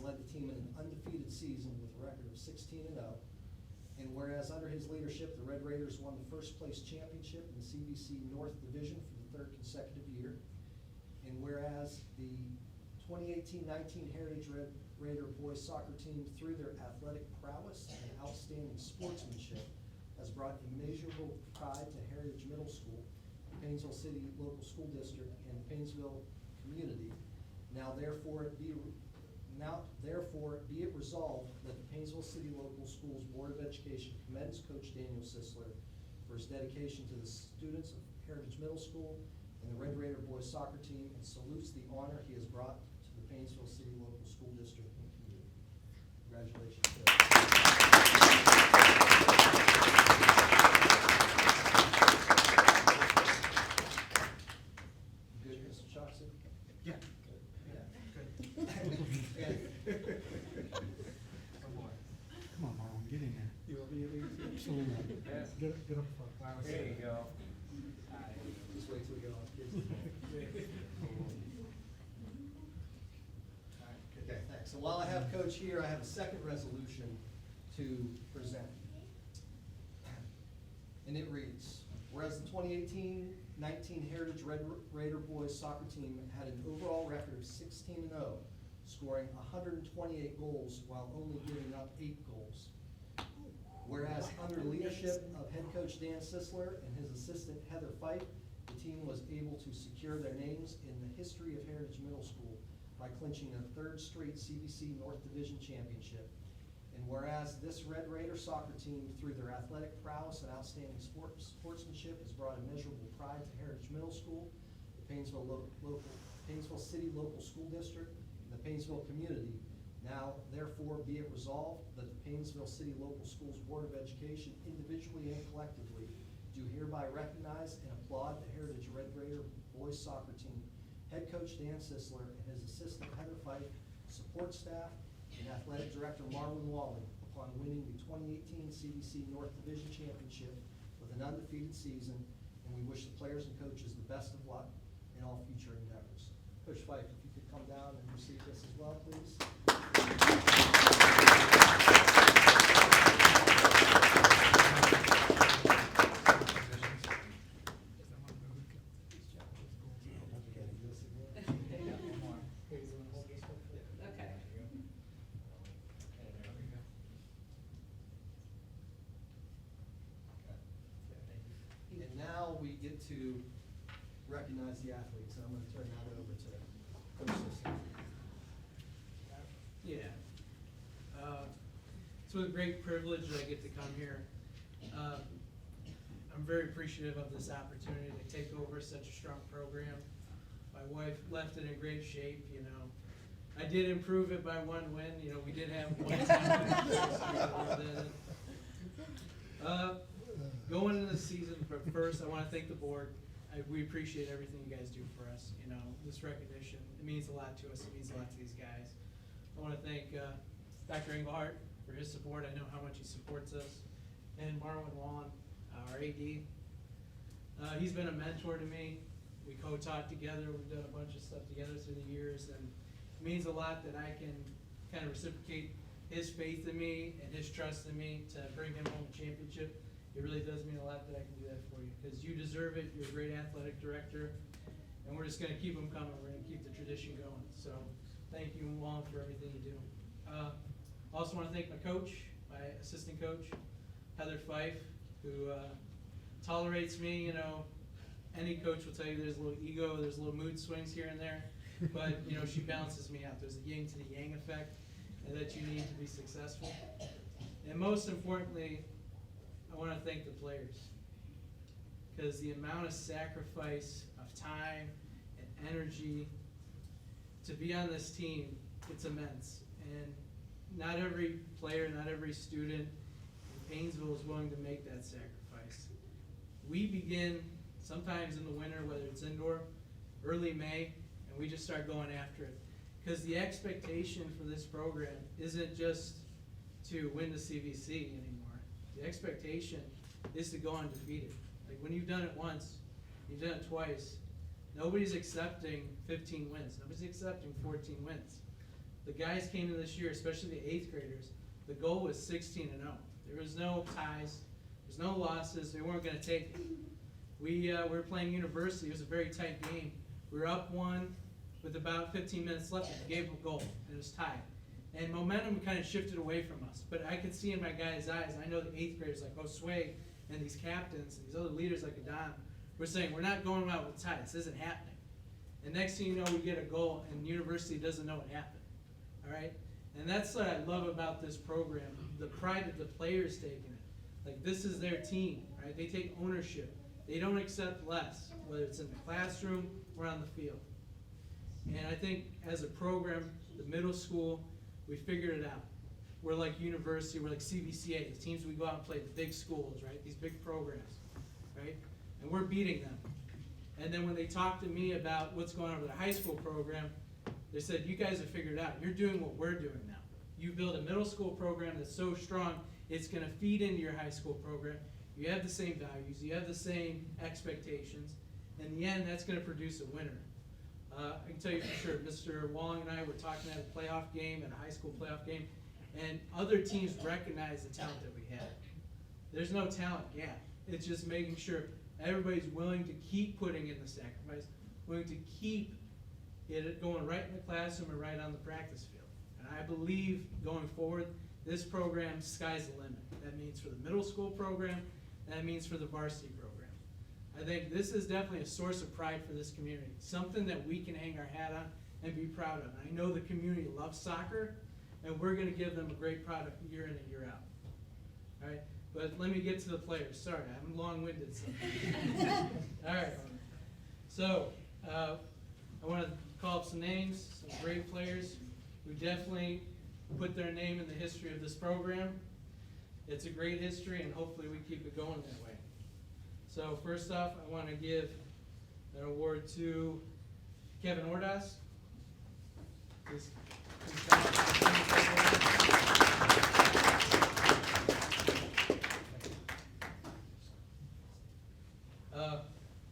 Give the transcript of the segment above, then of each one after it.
led the team in an undefeated season with a record of 16-0. And whereas under his leadership, the Red Raiders won the first place championship in the CVC North Division for the third consecutive year. And whereas the 2018-19 Heritage Red Raider boys soccer team, through their athletic prowess and outstanding sportsmanship, has brought immeasurable pride to Heritage Middle School, the Painesville City Local School District, and the Painesville community. Now therefore be it resolved that the Painesville City Local Schools Board of Education commends Coach Daniel Sisler for his dedication to the students of Heritage Middle School and the Red Raider boys soccer team, and salutes the honor he has brought to the Painesville City Local School District and community. Congratulations, Coach. Good, Mr. Chockson? Yeah. Come on, Marlon, get in there. You will be able to. Absolutely. Yes. Get up front. There you go. Just wait till we get on, kids. Okay, thanks. So while I have Coach here, I have a second resolution to present. And it reads, whereas the 2018-19 Heritage Red Raider boys soccer team had an overall record of 16-0, scoring 128 goals while only giving up 8 goals. Whereas under the leadership of head coach Dan Sisler and his assistant Heather Fife, the team was able to secure their names in the history of Heritage Middle School by clinching a third straight CVC North Division championship. And whereas this Red Raider soccer team, through their athletic prowess and outstanding sportsmanship, has brought immeasurable pride to Heritage Middle School, the Painesville City Local School District, and the Painesville community. Now, therefore, be it resolved that the Painesville City Local Schools Board of Education, individually and collectively, do hereby recognize and applaud the Heritage Red Raider boys soccer team, head coach Dan Sisler and his assistant Heather Fife, support staff, and athletic director Marlon Walling upon winning the 2018 CVC North Division Championship with an undefeated season, and we wish the players and coaches the best of luck in all future endeavors. Coach Fife, if you could come down and receive this as well, please. And now we get to recognize the athletes, and I'm going to turn that over to Coach Sisler. Yeah. It's with great privilege that I get to come here. I'm very appreciative of this opportunity to take over such a strong program. My wife left it in great shape, you know. I did improve it by 1 win, you know, we did have one time. Going into the season, but first I want to thank the board. We appreciate everything you guys do for us. You know, this recognition, it means a lot to us. It means a lot to these guys. I want to thank Dr. Engelhardt for his support. I know how much he supports us. And Marlon Wallen, our AD. He's been a mentor to me. We co-taught together. We've done a bunch of stuff together through the years. And it means a lot that I can kind of reciprocate his faith in me and his trust in me to bring him home a championship. It really does mean a lot that I can do that for you, because you deserve it. You're a great athletic director, and we're just going to keep them coming. We're going to keep the tradition going. So thank you, Juan, for everything you do. Also want to thank my coach, my assistant coach, Heather Fife, who tolerates me. You know, any coach will tell you there's a little ego, there's a little mood swings here and there, but you know, she balances me out. There's a yin to the yang effect that you need to be successful. And most importantly, I want to thank the players, because the amount of sacrifice of time and energy to be on this team, it's immense. And not every player, not every student in Painesville is willing to make that sacrifice. We begin sometimes in the winter, whether it's indoor, early May, and we just start going after it. Because the expectation for this program isn't just to win the CVC anymore. The expectation is to go undefeated. Like when you've done it once, you've done it twice. Nobody's accepting 15 wins. Nobody's accepting 14 wins. the guys came in this year, especially the 8th graders, the goal was 16-0. There was no ties, there's no losses, they weren't gonna take it. We were playing University, it was a very tight game. We were up 1 with about 15 minutes left, and we gave them a goal, and it was tied. And momentum kind of shifted away from us, but I could see in my guys' eyes, and I know the 8th graders like Osway and these captains and these other leaders like Adon, we're saying, we're not going out with ties, this isn't happening. And next thing you know, we get a goal, and University doesn't know what happened, all right? And that's what I love about this program, the pride that the players take in it. Like, this is their team, right? They take ownership. They don't accept less, whether it's in the classroom or on the field. And I think as a program, the middle school, we figured it out. We're like University, we're like CVCA, the teams we go out and play, the big schools, right? These big programs, right? And we're beating them. And then when they talk to me about what's going on with the high school program, they said, you guys have figured it out. You're doing what we're doing now. You build a middle school program that's so strong, it's gonna feed into your high school program. You have the same values, you have the same expectations. In the end, that's gonna produce a winner. I can tell you for sure, Mr. Walling and I were talking at a playoff game, at a high school playoff game, and other teams recognize the talent that we have. There's no talent gap. It's just making sure everybody's willing to keep putting in the sacrifice, willing to keep it going right in the classroom and right on the practice field. And I believe going forward, this program, sky's the limit. That means for the middle school program, that means for the varsity program. I think this is definitely a source of pride for this community, something that we can hang our hat on and be proud of. And I know the community loves soccer, and we're going to give them a great product year in and year out. All right, but let me get to the players. Sorry, I'm long-winded. So. All right, so I want to call up some names, some great players who definitely put their name in the history of this program. It's a great history, and hopefully we keep it going that way. So first off, I want to give an award to Kevin Ordas.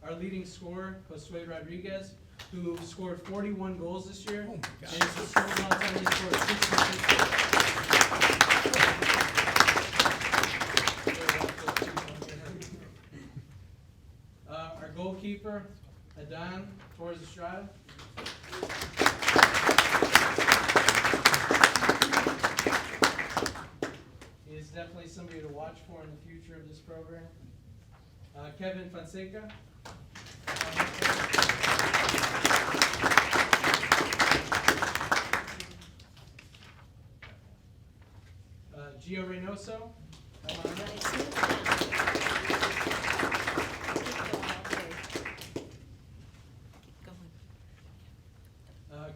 Our leading scorer, Josue Rodriguez, who scored 41 goals this year. Oh my gosh. And he's scored all time, he scored 66. Our goalkeeper, Adon Torres Estrada. He is definitely somebody to watch for in the future of this program. Kevin Fonseca. Gio Reynoso.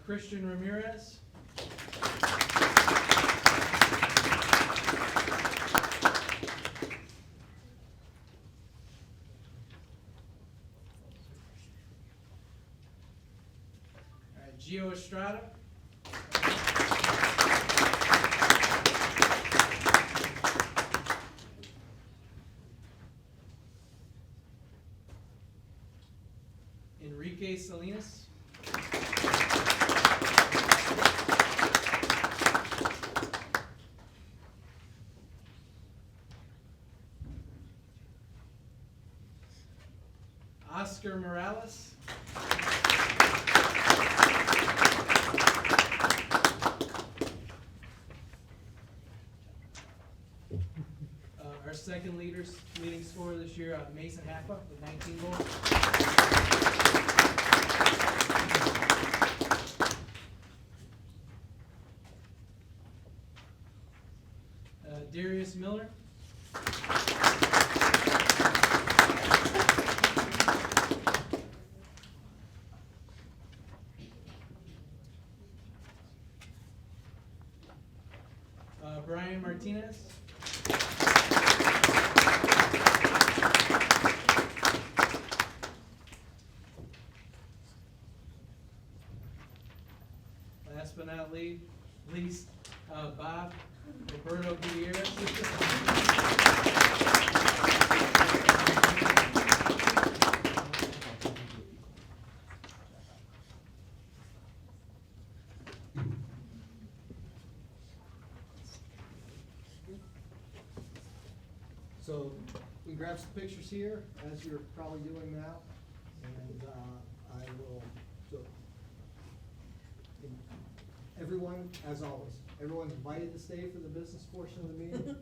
Christian Ramirez. Gio Estrada. Enrique Salinas. Oscar Morales. Our second leading scorer this year, Mason Happa, with 19 goals. Darius Miller. Brian Martinez. Last but not least, Bob Roberto Gutierrez. So we grab some pictures here, as you're probably doing now, and I will, so, everyone, as always, everyone's invited to stay for the business portion of the meeting,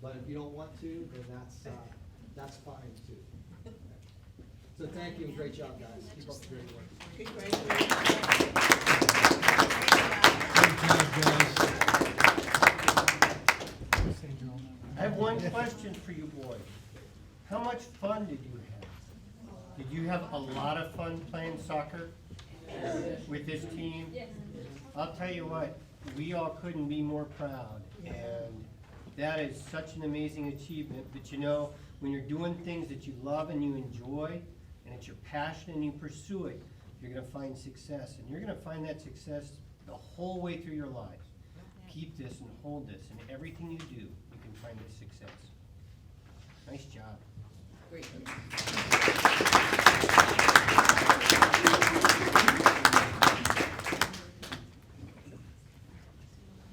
but if you don't want to, then that's fine too. So thank you and great job, guys. Keep up the great work. I have one question for you boys. How much fun did you have? Did you have a lot of fun playing soccer with this team? I'll tell you what, we all couldn't be more proud. And that is such an amazing achievement. But you know, when you're doing things that you love and you enjoy, and it's your passion and you pursue it, you're gonna find success. And you're gonna find that success the whole way through your lives. Keep this and hold this, and everything you do, you can find the success. Nice job. Great.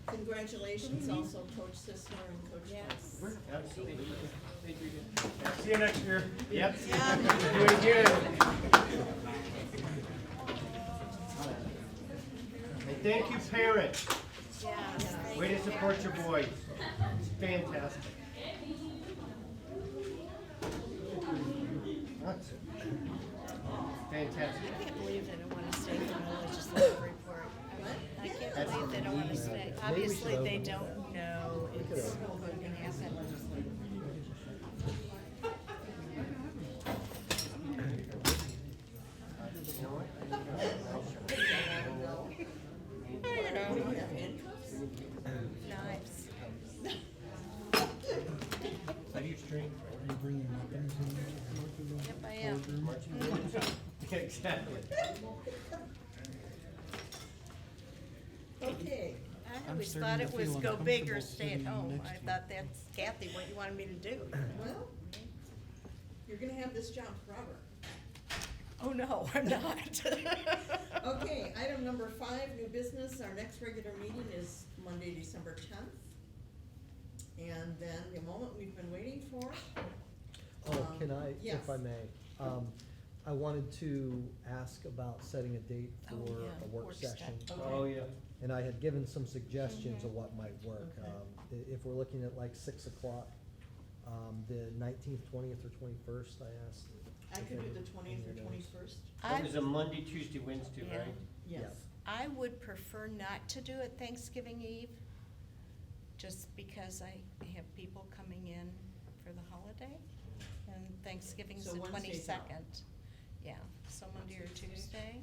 Congratulations also, Coach Sisler and Coach Yes. Absolutely. Thank you again. See you next year. Yep. Yeah. Do it again. And thank you, parents. Yes. Way to support your boys. It's fantastic. That's fantastic. I can't believe they don't want to stay for my legislative report. I can't believe they don't want to stay. Obviously, they don't know it's going to happen. You know what? Nice. How do you string? Are you bringing weapons in? Yep, I am. Marching orders? Exactly. Okay, I I'm always starting thought to it was feel go big or uncomfortable stay at sitting home. next I to you. thought that's Kathy, what you wanted me to do. well, you're gonna have this job forever. Oh, no, I'm not. Okay, item number 5, new business. Our next regular meeting is Monday, December 10th. And then the moment we've been waiting for. Oh, can I, yes. if I may, I wanted to ask about setting a date Oh, for yeah, a work work session. session. Oh, yeah. And I had given some suggestions of what might work. Okay. If we're looking at like 6 o'clock, the 19th, 20th, or 21st, I asked. I if could do any- the 20th or any of those. 21st. That was a Monday, Tuesday, Wednesday, Yeah. right? Yes. I would prefer not to do it Thanksgiving Eve, just because I have people coming in for the holiday, and Thanksgiving's So the Wednesday's out. 22nd. Yeah, so Monday or Tuesday.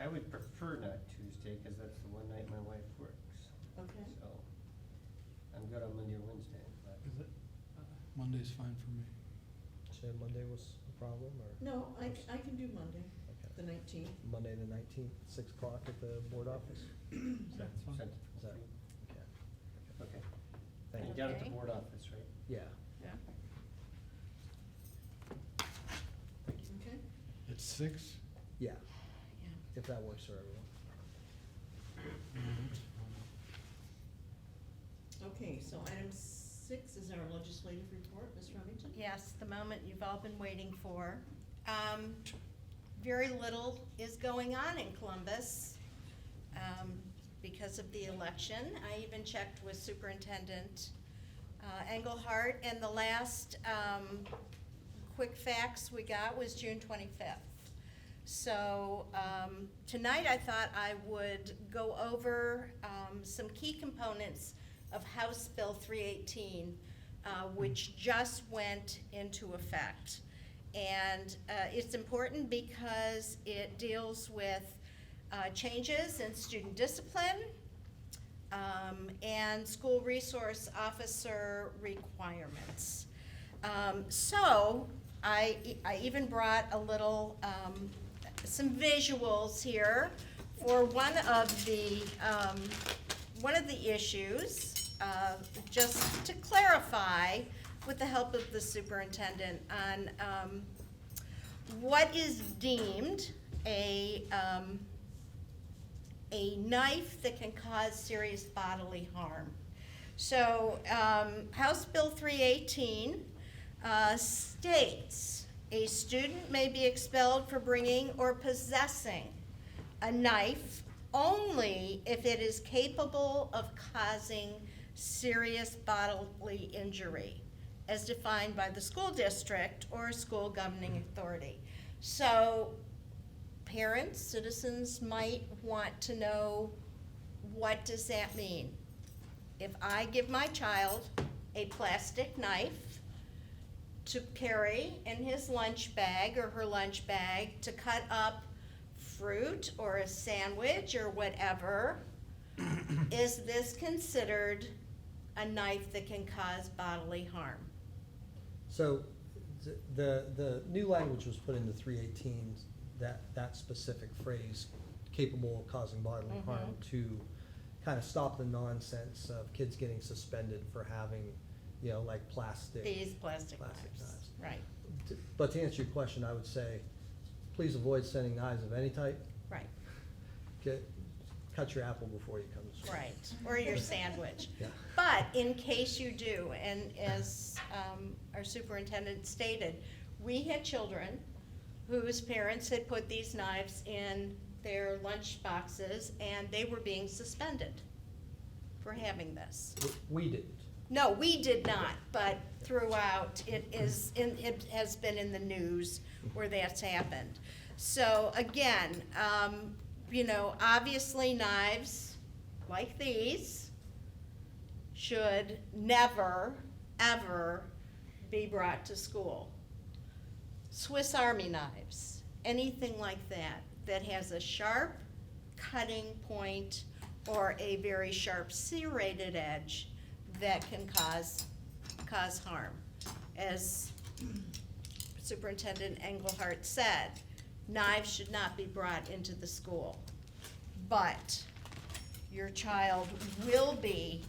I would prefer not Tuesday, because that's the one night my wife works. Okay. So, I'm good on Monday or Wednesday, but. Is it? Monday's fine for me. So Monday was a problem, or? No, I can do Monday, Okay. the 19th. Monday the 19th, 6 o'clock at the board office? That's fine. Sent Is that, it. okay, Okay. thank And you. down at the Okay. board office, right? Yeah. Yeah. Okay. It's 6? Yeah, Yeah. if that works for everyone. Okay, so item 6 is our legislative report, Ms. Remington? Yes, the moment you've all been waiting for. Very little is going on in Columbus because of the election. I even checked with Superintendent Engelhardt, and the last quick fax we got was June 25th. So tonight I thought I would go over some key components of House Bill 318, which just went into effect. And it's important because it deals with changes in student discipline and school resource officer requirements. So I even brought a little, some visuals here for one of the issues, just to clarify, with the help of the superintendent, on what is deemed a knife that can cause serious bodily harm. So House Bill 318 states, a student may be expelled for bringing or possessing a knife only if it is capable of causing serious bodily injury, as defined by the school district or school governing authority. So parents, citizens might want to know, what does that mean? If I give my child a plastic knife to carry in his lunch bag or her lunch bag to cut up fruit or a sandwich or whatever, is this considered a knife that can cause bodily harm? So the new language was put into 318, that specific phrase, capable of causing bodily harm, to kind of stop the nonsense of kids getting suspended for having, like plastic. These plastic Plastic knives, knives. right, But to answer your question, I would say, please avoid sending knives of any type. right, Cut your apple before you come to school. right, or your sandwich. Yeah. But in case you do, and as our superintendent stated, we had children whose parents had put these knives in their lunch boxes, and they were being suspended for having this. We didn't. No, we did not, but throughout, it has been in the news where that's happened. So again, obviously knives like these should never, ever be brought to school. Swiss Army knives, anything like that has a sharp cutting point or a very sharp serrated edge that can cause harm. As Superintendent Engelhardt said, knives should not be brought into the school. But your child will be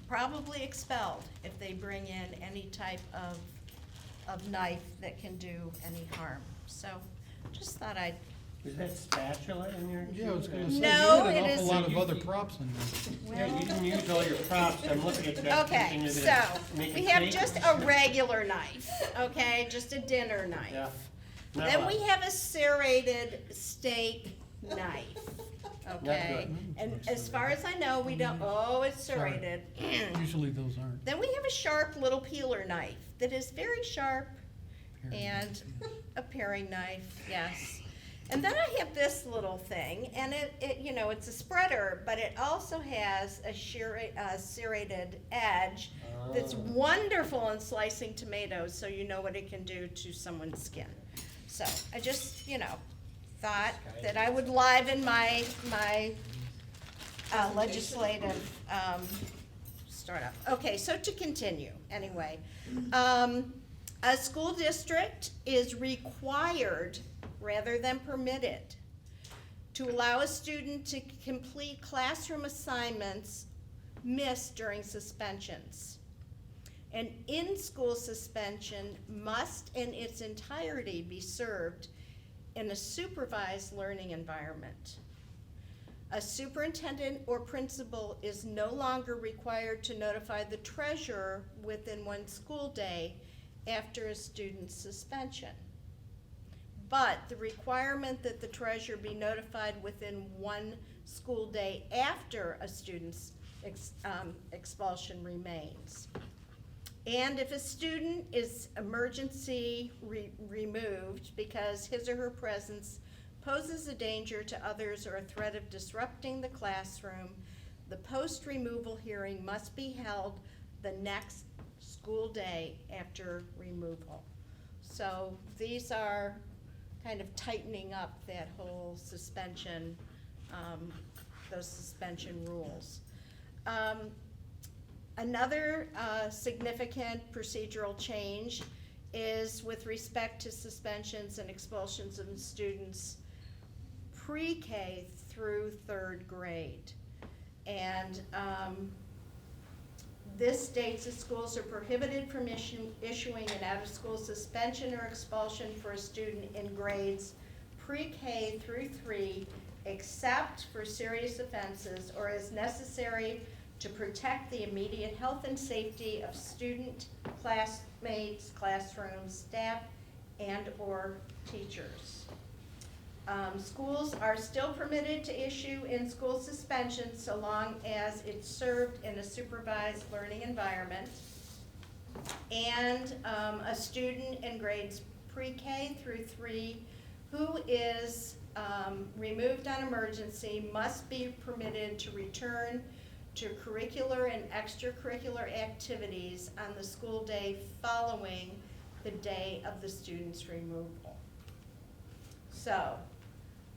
probably expelled if they bring in any type of knife that can do any harm. So just thought I'd, Is that spatula in your? Yeah, I was gonna shoe say, you No, had it an is- awful lot of other props in there. bag? Yeah, you didn't use all your props, I'm looking at that. okay, thinking so you're gonna make we a have cake. just a regular knife, okay, just a dinner knife. Yeah. Not Then a- we have a serrated steak knife, okay? good. And as far as I know, we don't, oh, it's Sorry. serrated. Usually those aren't. Then we have a sharp little peeler knife that is very sharp, and a paring knife, yes. And then I have this little thing, and it's a spreader, but it also has a serrated edge that's Oh. wonderful in slicing tomatoes, so you know what it can do to someone's skin. So I just, thought that I would liven my legislative startup. Okay, so to continue, anyway. A school district is required, rather than permitted, to allow a student to complete classroom assignments missed during suspensions. An in-school suspension must in its entirety be served in a supervised learning environment. A superintendent or principal is no longer required to notify the treasurer within one school day after a student's suspension. But the requirement that the treasurer be notified within one school day after a student's expulsion remains. And if a student is emergency removed because his or her presence poses a danger to others or a threat of disrupting the classroom, the post-removal hearing must be held the next school day after removal. So these are kind of tightening up that whole suspension, those suspension rules. Another significant procedural change is with respect to suspensions and expulsions of students pre-K through third grade. And this states that schools are prohibited from issuing an out-of-school suspension or expulsion for a student in grades pre-K through 3, except for serious offenses or as necessary to protect the immediate health and safety of student, classmates, classrooms, staff, and/or teachers. Schools are still permitted to issue in-school suspensions so long as it's served in a supervised learning environment. And a student in grades pre-K through 3 who is removed on emergency must be permitted to return to curricular and extracurricular activities on the school day following the day of the student's removal. So,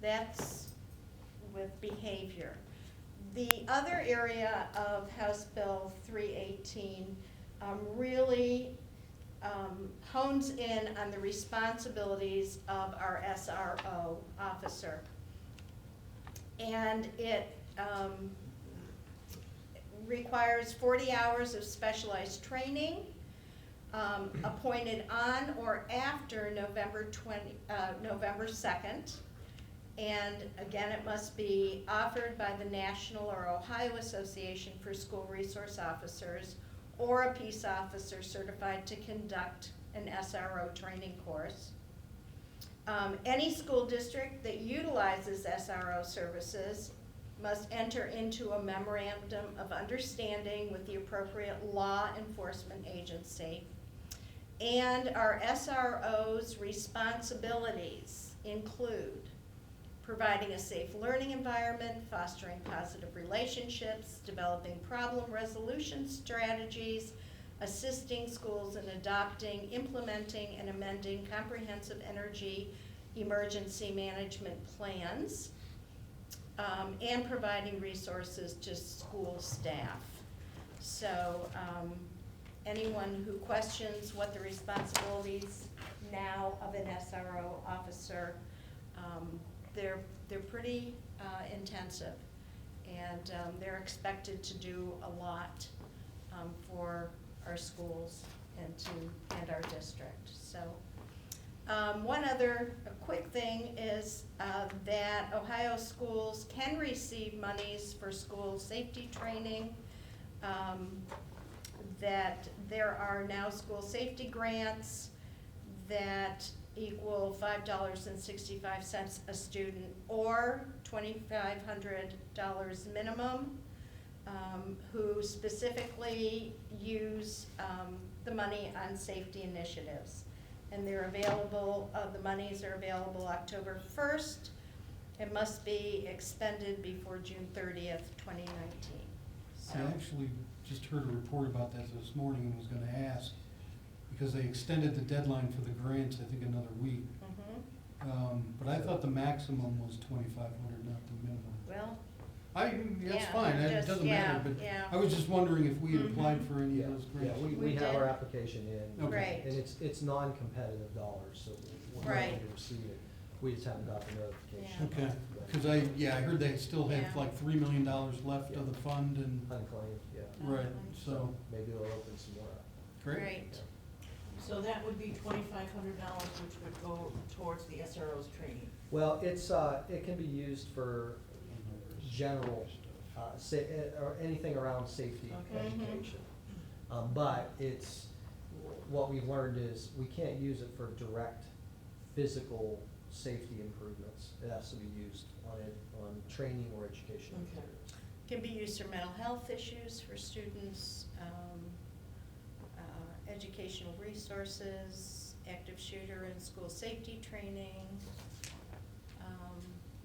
that's with behavior. The other area of House Bill 318 really hones in on the responsibilities of our SRO officer. And it requires 40 hours of specialized training, appointed on or after November 2nd. And again, it must be offered by the National or Ohio Association for School Resource Officers or a peace officer certified to conduct an SRO training course. Any school district that utilizes SRO services must enter into a memorandum of understanding with the appropriate law enforcement agency. And our SRO's responsibilities include providing a safe learning environment, fostering positive relationships, developing problem resolution strategies, assisting schools in adopting, implementing, and amending comprehensive energy emergency management plans, and providing resources to school staff. So anyone who questions what the responsibilities now of an SRO officer, they're pretty intensive, and they're expected to do a lot for our schools and our district. So one other quick thing is that Ohio schools can receive monies for school safety training, that there are now school safety grants that equal $5.65 a student or $2,500 minimum, who specifically use the money on safety initiatives. And they're available, the monies are available October 1st. It must be expended before June 30th, 2019. So, I actually just heard a report about that this morning and was gonna ask, because they extended the deadline for the grants, I think, another week. But I thought the maximum was 2,500, not the minimum. well, That's Yeah, fine, it just- doesn't yeah, matter, but yeah. I was just wondering if we had Mhm. applied for any Yeah, of those yeah, grants. we We have did. our application in. Okay. Right. And it's non-competitive dollars, so we're Right. going to receive it. We just haven't got the notification. Okay, because I heard they still Yeah. have like $3 million left of the fund and, Unclaimed, yeah. right, Mhm. so, Maybe they'll open some more up. great. Great. So that would be $2,500, which would go towards the SRO's training. Well, it can be used for general, or anything around safety Okay. education. But what we've learned is we can't use it for direct physical safety improvements. It has to be used on training or educational Okay. materials. Can be used for mental health issues for students, educational resources, active shooter and school safety training.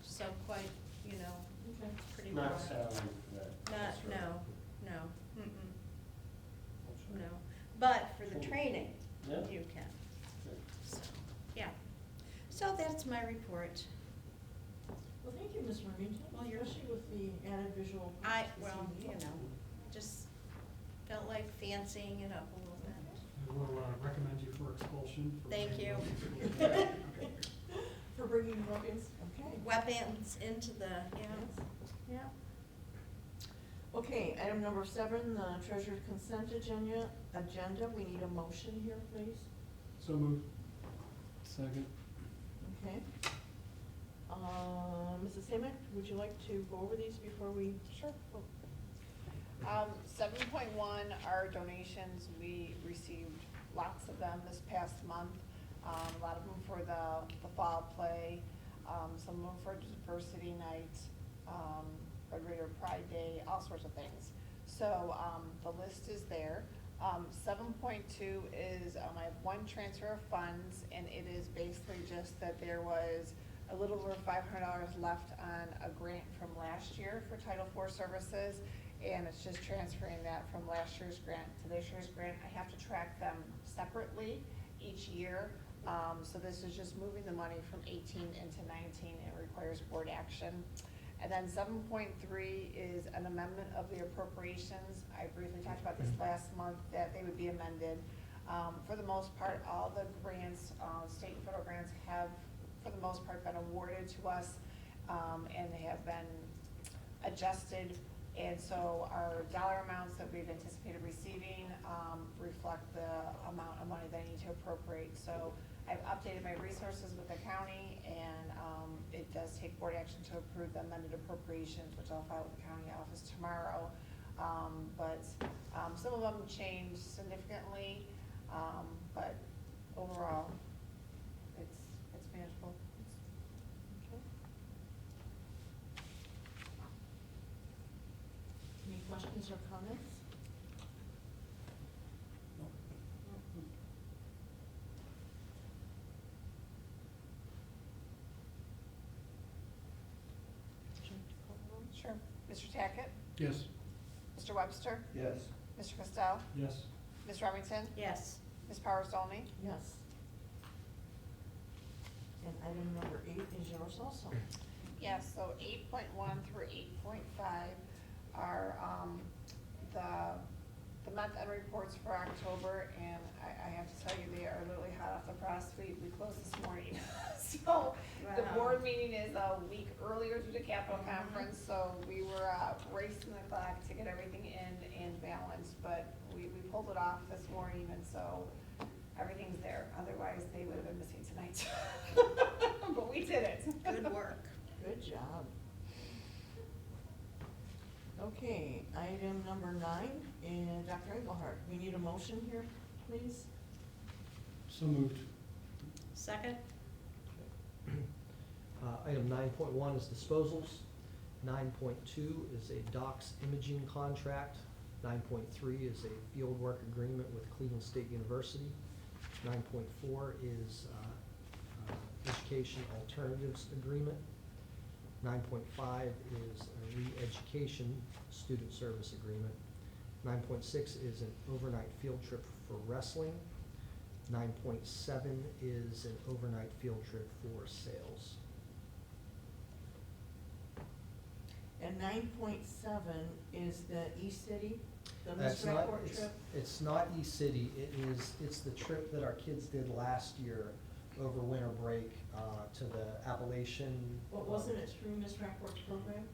So quite, Okay. pretty broad. Not salary for that. Not, That's right. no, That's right. no. But for the Cool. training, Yeah. you can. Good. So, yeah. So that's my report. Well, thank you, Ms. Remington, Well, you're- especially with the added visual. this evening. Just felt like fancying it up a little bit. We'll recommend you for expulsion. Thank you. For bringing weapons, okay. Weapons into the, yeah. Okay, item number 7, the treasurer's consent agenda, we need a motion here, please. So moved. Second. Okay. Mrs. Samick, would you like to go over these before we? Sure. 7.1 are donations. We received lots of them this past month. A lot of them for the fall play, some of them for diversity night, Red Raider Pride Day, all sorts of things. So, the list is there. 7.2 is, I have one transfer of funds, and it is basically just that there was a little over $500 left on a grant from last year for Title IV services, and it's just transferring that from last year's grant to this year's grant. I have to track them separately each year, so this is just moving the money from 18 into 19. It requires board action. And then 7.3 is an amendment of the appropriations. I briefly talked about this last month, that they would be amended. For the most part, all the grants, state and federal grants have, for the most part, been awarded to us, and they have been adjusted. And so our dollar amounts that we've anticipated receiving reflect the amount of money that I need to appropriate. So I've updated my resources with the county, and it does take board action to approve the amended appropriations, which I'll file with the county office tomorrow. But some of them changed significantly, but overall, it's manageable. Okay. Any questions or comments? Sure. Mr. Tackett? Yes. Mr. Webster? Yes. Mr. Costello? Yes. Ms. Remington? Yes. Ms. Powers Dolny? Yes. And item number 8 is yours also. Yes, so 8.1 through 8.5 are the month-end reports for October, and I have to tell you, they are literally hot off the press. We closed this morning. So the Wow. board meeting is a week earlier due to Capitol Conference, so we were racing the clock to get everything in balance, but we pulled it off this morning, and so everything's there. Otherwise, they would have been missing tonight. But we did it. Good work. Good job. Okay, item number 9, and Dr. Engelhardt, we need a motion here, please. So moved. Second? Item 9.1 is disposals. 9.2 is a docks imaging contract. 9.3 is a field work agreement with Cleveland State University. 9.4 is education alternatives agreement. 9.5 is a re-education student service agreement. 9.6 is an overnight field trip for wrestling. 9.7 is an overnight field trip for sales. And 9.7 is the E-City, the That's Miss not, Redport trip? it's not E-City, it's the trip that our kids did last year over winter break, to the Appalachian. What, wasn't it through Miss Redport's program?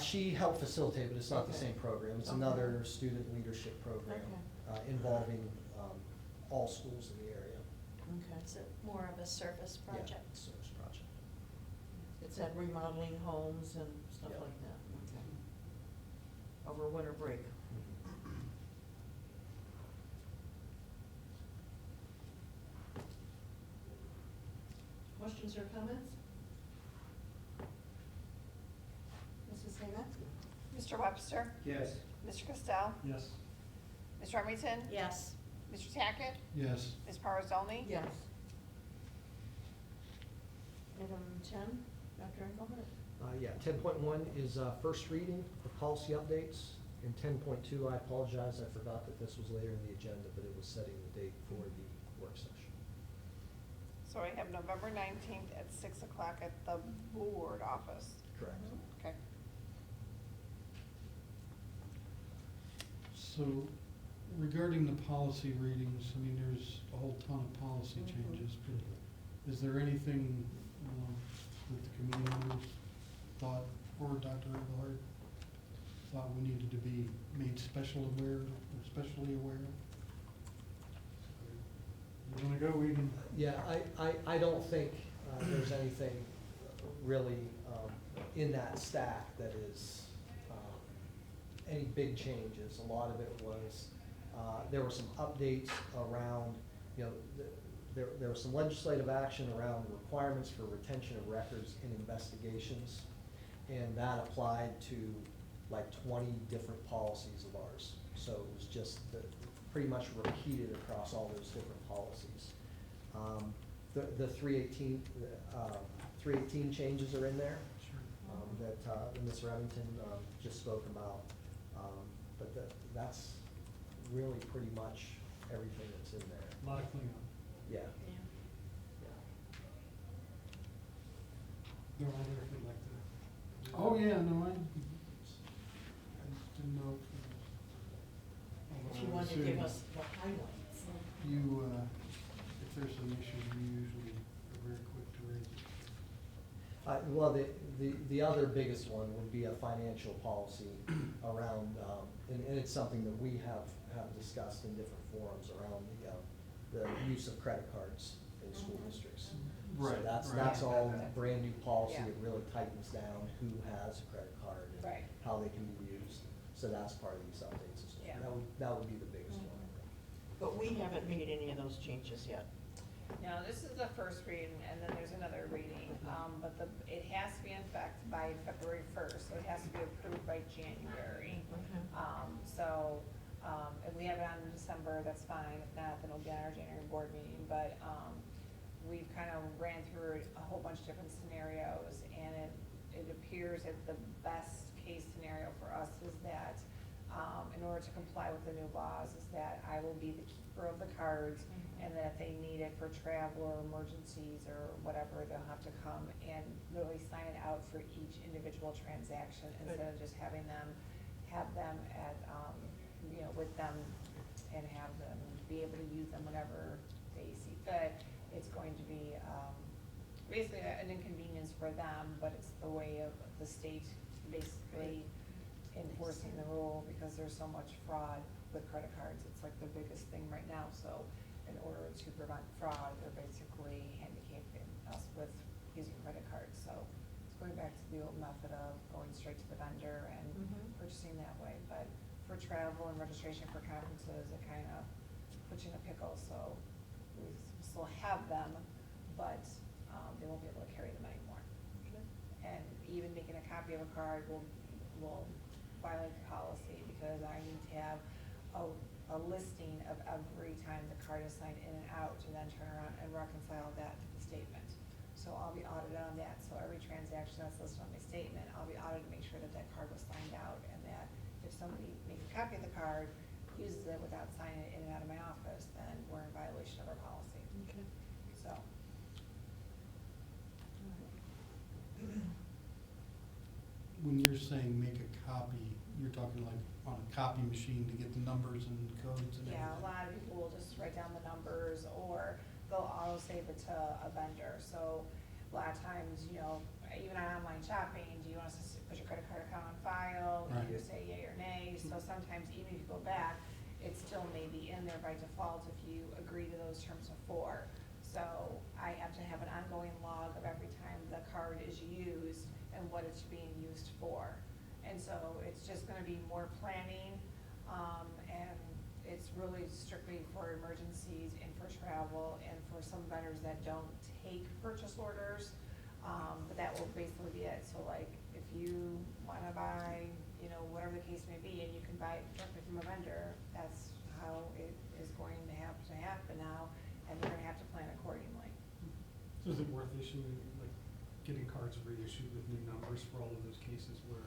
She helped facilitate, but it's not the Okay. same program. It's Okay. another student leadership program, involving, all schools in the area. Okay. It's more of a service Yeah, project. service project. It's at remodeling homes and stuff Yeah. like that, okay. Over winter break. Questions or comments? Mrs. Seaman? Mr. Webster? Yes. Mr. Costello? Yes. Ms. Remington? Yes. Mr. Tackett? Yes. Ms. Powers Dolny? Yes. Item 10, Dr. Engelhardt? Yeah, 10.1 is first reading of policy updates. And 10.2, I apologize, I forgot that this was later in the agenda, but it was setting the date for the work session. So I have November 19th at 6 o'clock at the board office. Correct. Okay. So regarding the policy readings, I mean, there's a whole ton of policy Mhm. changes, but is there anything that the committee members thought, or Dr. Engelhardt, thought we needed to be made special aware, or especially aware of? You wanna go, we can, Yeah, I don't think there's anything really in that stack that is any big changes. A lot of it was, there were some updates around, you know, there was some legislative action around requirements for retention of records in investigations. And that applied to like 20 different policies of ours. So it was just pretty much repeated across all those different policies. The 318 changes are in there, that Ms. Remington just spoke about. But that's really pretty much everything that's in there. A lot of cleanup. Yeah. No, I wonder if you'd like to. Oh, yeah, no, I didn't know. If you want to give us the highlights. You, if there's some issues, you usually are very quick to raise it. Well, the other biggest one would be a financial policy around, and it's something that we have discussed in different forums around the use of credit cards in school districts. Right, So that's right. all brand new policy. Yeah. It really tightens down who has a credit card and Right. how they can be used. So that's part of these updates as well. Yeah. That would be the biggest one, I think. But we haven't made any of those changes yet. No, this is the first reading, and then there's another reading, but it has to be in effect by February 1st, so it has to be approved by January. If we have it on in December, that's fine, if not, then it'll be on our January board meeting, but, we've kind of ran through a whole bunch of different scenarios, and it appears that the best case scenario for us is that, in order to comply with the new laws, is that I will be the keeper of the cards, and that if they need it for travel or emergencies or whatever, they'll have to come and literally sign it out for each individual transaction, instead of just having them, have them at, you know, with them, and have them be able to use them whenever they see fit. It's going to be, basically an inconvenience for them, but it's the way of the state basically enforcing the rule, because there's so much fraud with credit cards. It's like the biggest thing right now, so in order to prevent fraud, they're basically handicapping us with using credit cards. So it's going back to the old method of going straight to the vendor and purchasing that way. But for travel and registration for conferences, it kind of puts you in a pickle, so we still have them, but they won't be able to carry them anymore. And even making a copy of a card will violate the policy, because I need to have a listing of every time the card is signed in and out, to then turn around and reconcile that to the statement. So I'll be audited on that, so every transaction that's listed on my statement, I'll be audited to make sure that that card was signed out, and that if somebody makes a copy of the card, uses it without signing it in and out of my office, then we're in violation of our policy. Okay. So. When you're saying make a copy, you're talking like on a copy machine to get the numbers and codes and everything? Yeah, a lot of people will just write down the numbers, or they'll auto save it to a vendor. So a lot of times, you know, even on online shopping, do you want us to put your credit card account on file? Right. You say yay or nay. So sometimes even if you go back, it still may be in there by default if you agree to those terms before. So I have to have an ongoing log of every time the card is used and what it's being used for. And so it's just gonna be more planning, and it's really strictly for emergencies and for travel and for some vendors that don't take purchase orders. But that will basically be it. So like, if you wanna buy, you know, whatever the case may be, and you can buy it directly from a vendor, that's how it is going to have to happen now, and you're gonna have to plan accordingly. So is it worth issuing, like, getting cards reissued with new numbers for all of those cases where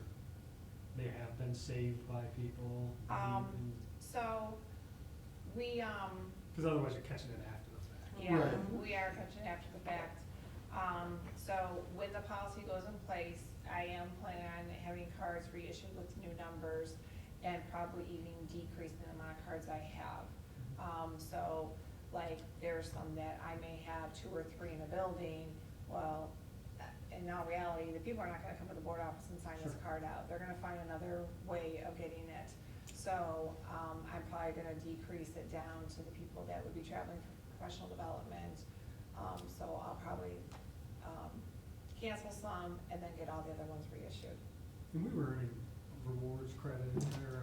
they have been saved by people? So we, Because otherwise you're catching it after the fact. yeah, Right. we are catching after the fact. So when the policy goes in place, I am planning on having cards reissued with new numbers, and probably even decreasing the amount of cards I have. So like, there's some that I may have 2 or 3 in a building. Well, in all reality, the people are not gonna come to the board office and sign this card out. They're gonna find another way of getting it. So, I'm probably gonna decrease it down to the people that would be traveling for professional development. So I'll probably, cancel some and then get all the other ones reissued. And we were earning rewards credit or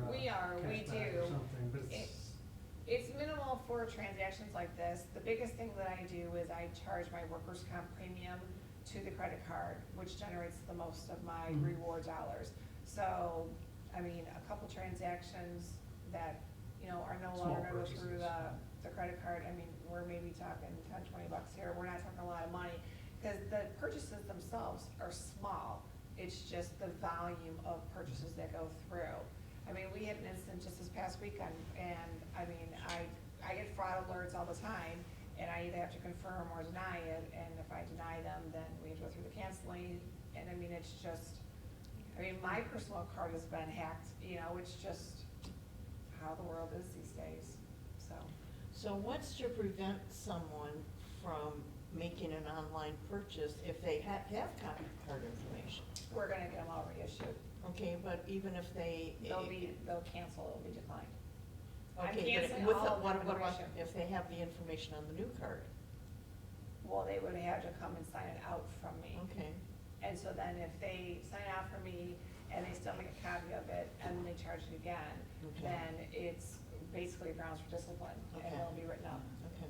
for transactions like this, the biggest thing that I do is I charge my workers' comp premium to the credit card, which generates the most of my Mhm. reward dollars. So, I mean, a couple transactions that, you know, are no Small longer gonna go through purchases. the credit card, I mean, we're maybe talking 10, 20 bucks here, we're not talking a lot of money. Cause the purchases themselves are small, it's just the volume of purchases that go through. I mean, we had an incident just this past weekend, and, I mean, I get fraud alerts all the time, and I either have to confirm or deny it, and if I deny them, then we have to go through the canceling, and I mean, it's just, I mean, my personal card has been hacked, you know, it's just how the world is these days, so. So what's to prevent someone from making an online purchase if they have card information? We're gonna get them all reissued. Okay, but even if they. They'll cancel, it'll be declined. I'm Okay, canceling but with all the, of what them what in about reissue. if they have the information on the new card? Well, they would have to come and sign it out from me. Okay, And so then if they sign it out for me and they still make a copy of it and they charge it again, Okay. then it's basically grounds for discipline and Okay. it'll be written up. okay.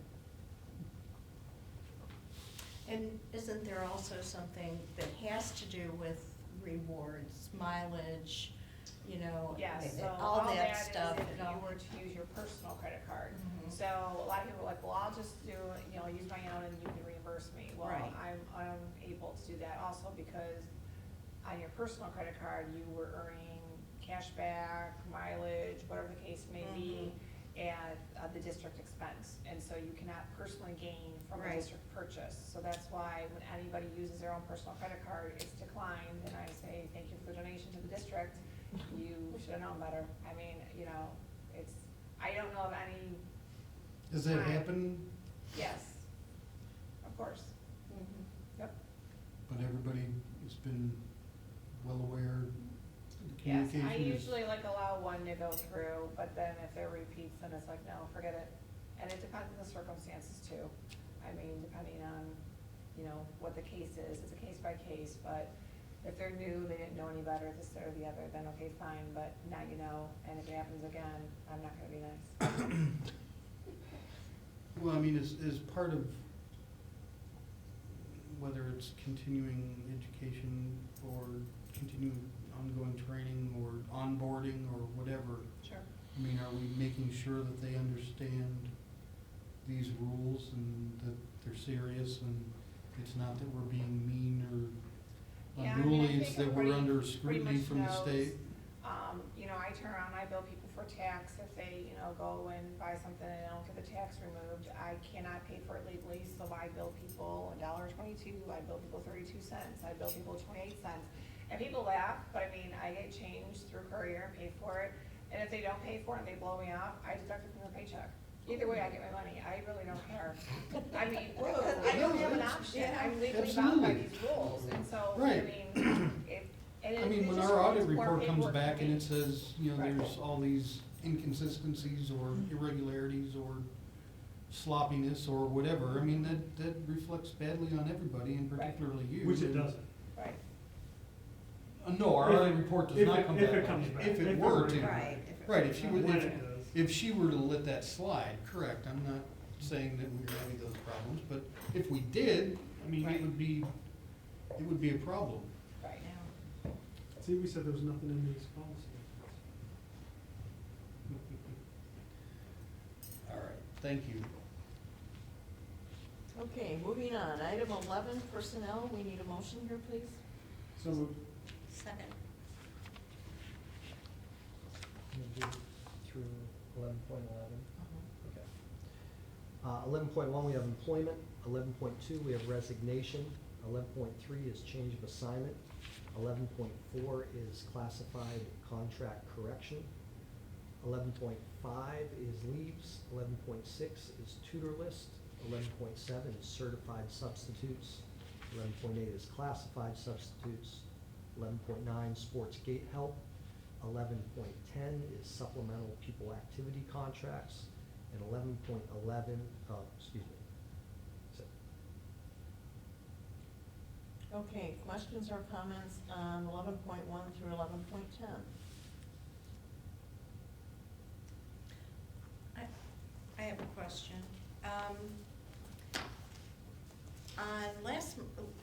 And isn't there also something that has to do with rewards, mileage, you know? Yes, so all that that is stuff, if you know? you were to use your personal credit card. Mhm. So a lot of people are like, well, I'll just do, you know, use my own and you can reimburse me. Well, Right. I'm unable to do that also because on your personal credit card, you were earning cash back, mileage, whatever the case may be, at the district expense. And so you cannot personally gain from a Right. district purchase. So that's why when anybody uses their own personal credit card, it's declined, and I say, thank you for the donation to the district. You should have known better. I mean, you know, it's, I don't know of any, Does that Right. happen? yes, of course, Mhm. yep. But everybody has been well aware, the Yes, communication I is. usually like allow one to go through, but then if there repeats, then it's like, no, forget it. And it depends on the circumstances too. I mean, depending on, you know, what the case is, it's a case by case, but if they're new, they didn't know any better, this, that, or the other, then okay, fine, but now you know, and if it happens again, I'm not gonna be nice. Well, I mean, as part of, whether it's continuing education or continuing ongoing training or onboarding or whatever, Sure. I mean, are we making sure that they understand these rules and that they're serious and it's not that we're being mean or Yeah, I mean, I unruly, think it's that we're everybody under pretty scrutiny much from the knows. state? You know, I turn around, I bill people for tax if they, you know, go and buy something and they don't get the tax removed. I cannot pay for it legally, so I bill people $1.22, I bill people 32 cents, I bill people 28 cents. And people laugh, but I mean, I get changed through courier and pay for it. And if they don't pay for it and they blow me off, I deduct it from their paycheck. Either way, I get my money, I really don't care. I mean, because I don't have an option, I'm legally bound by Absolutely. these rules, and so, I Right. mean, if, and I it mean, it when just our audit means more report comes paperwork back for and me. it says, you know, Right. there's all these inconsistencies or irregularities or sloppiness or whatever, I mean, that reflects badly on everybody and Right. particularly you. Which it and- doesn't. Right, No, our If audit it- report does if not it- come if back. it comes back. If If it it were were to. to. Right. Right, if she would, When it does. if she were to let that slide, correct, I'm not saying that we're having those problems, but if we did, I mean, Right. it would be a problem. right. Yeah. See, we said there was nothing in these policies. All right, thank you. Okay, moving on, item 11, personnel, we need a motion here, please. So moved. Second. We'll do through 11.11. Uh-huh. Okay. 11.1, we have employment. 11.2, we have resignation. 11.3 is change of assignment. 11.4 is classified contract correction. 11.5 is leaves. 11.6 is tutor list. 11.7 is certified substitutes. 11.8 is classified substitutes. 11.9, sports gate help. 11.10 is supplemental pupil activity contracts. And 11.11, excuse me. So, Okay, questions or comments on 11.1 through 11.10? I have a question. question.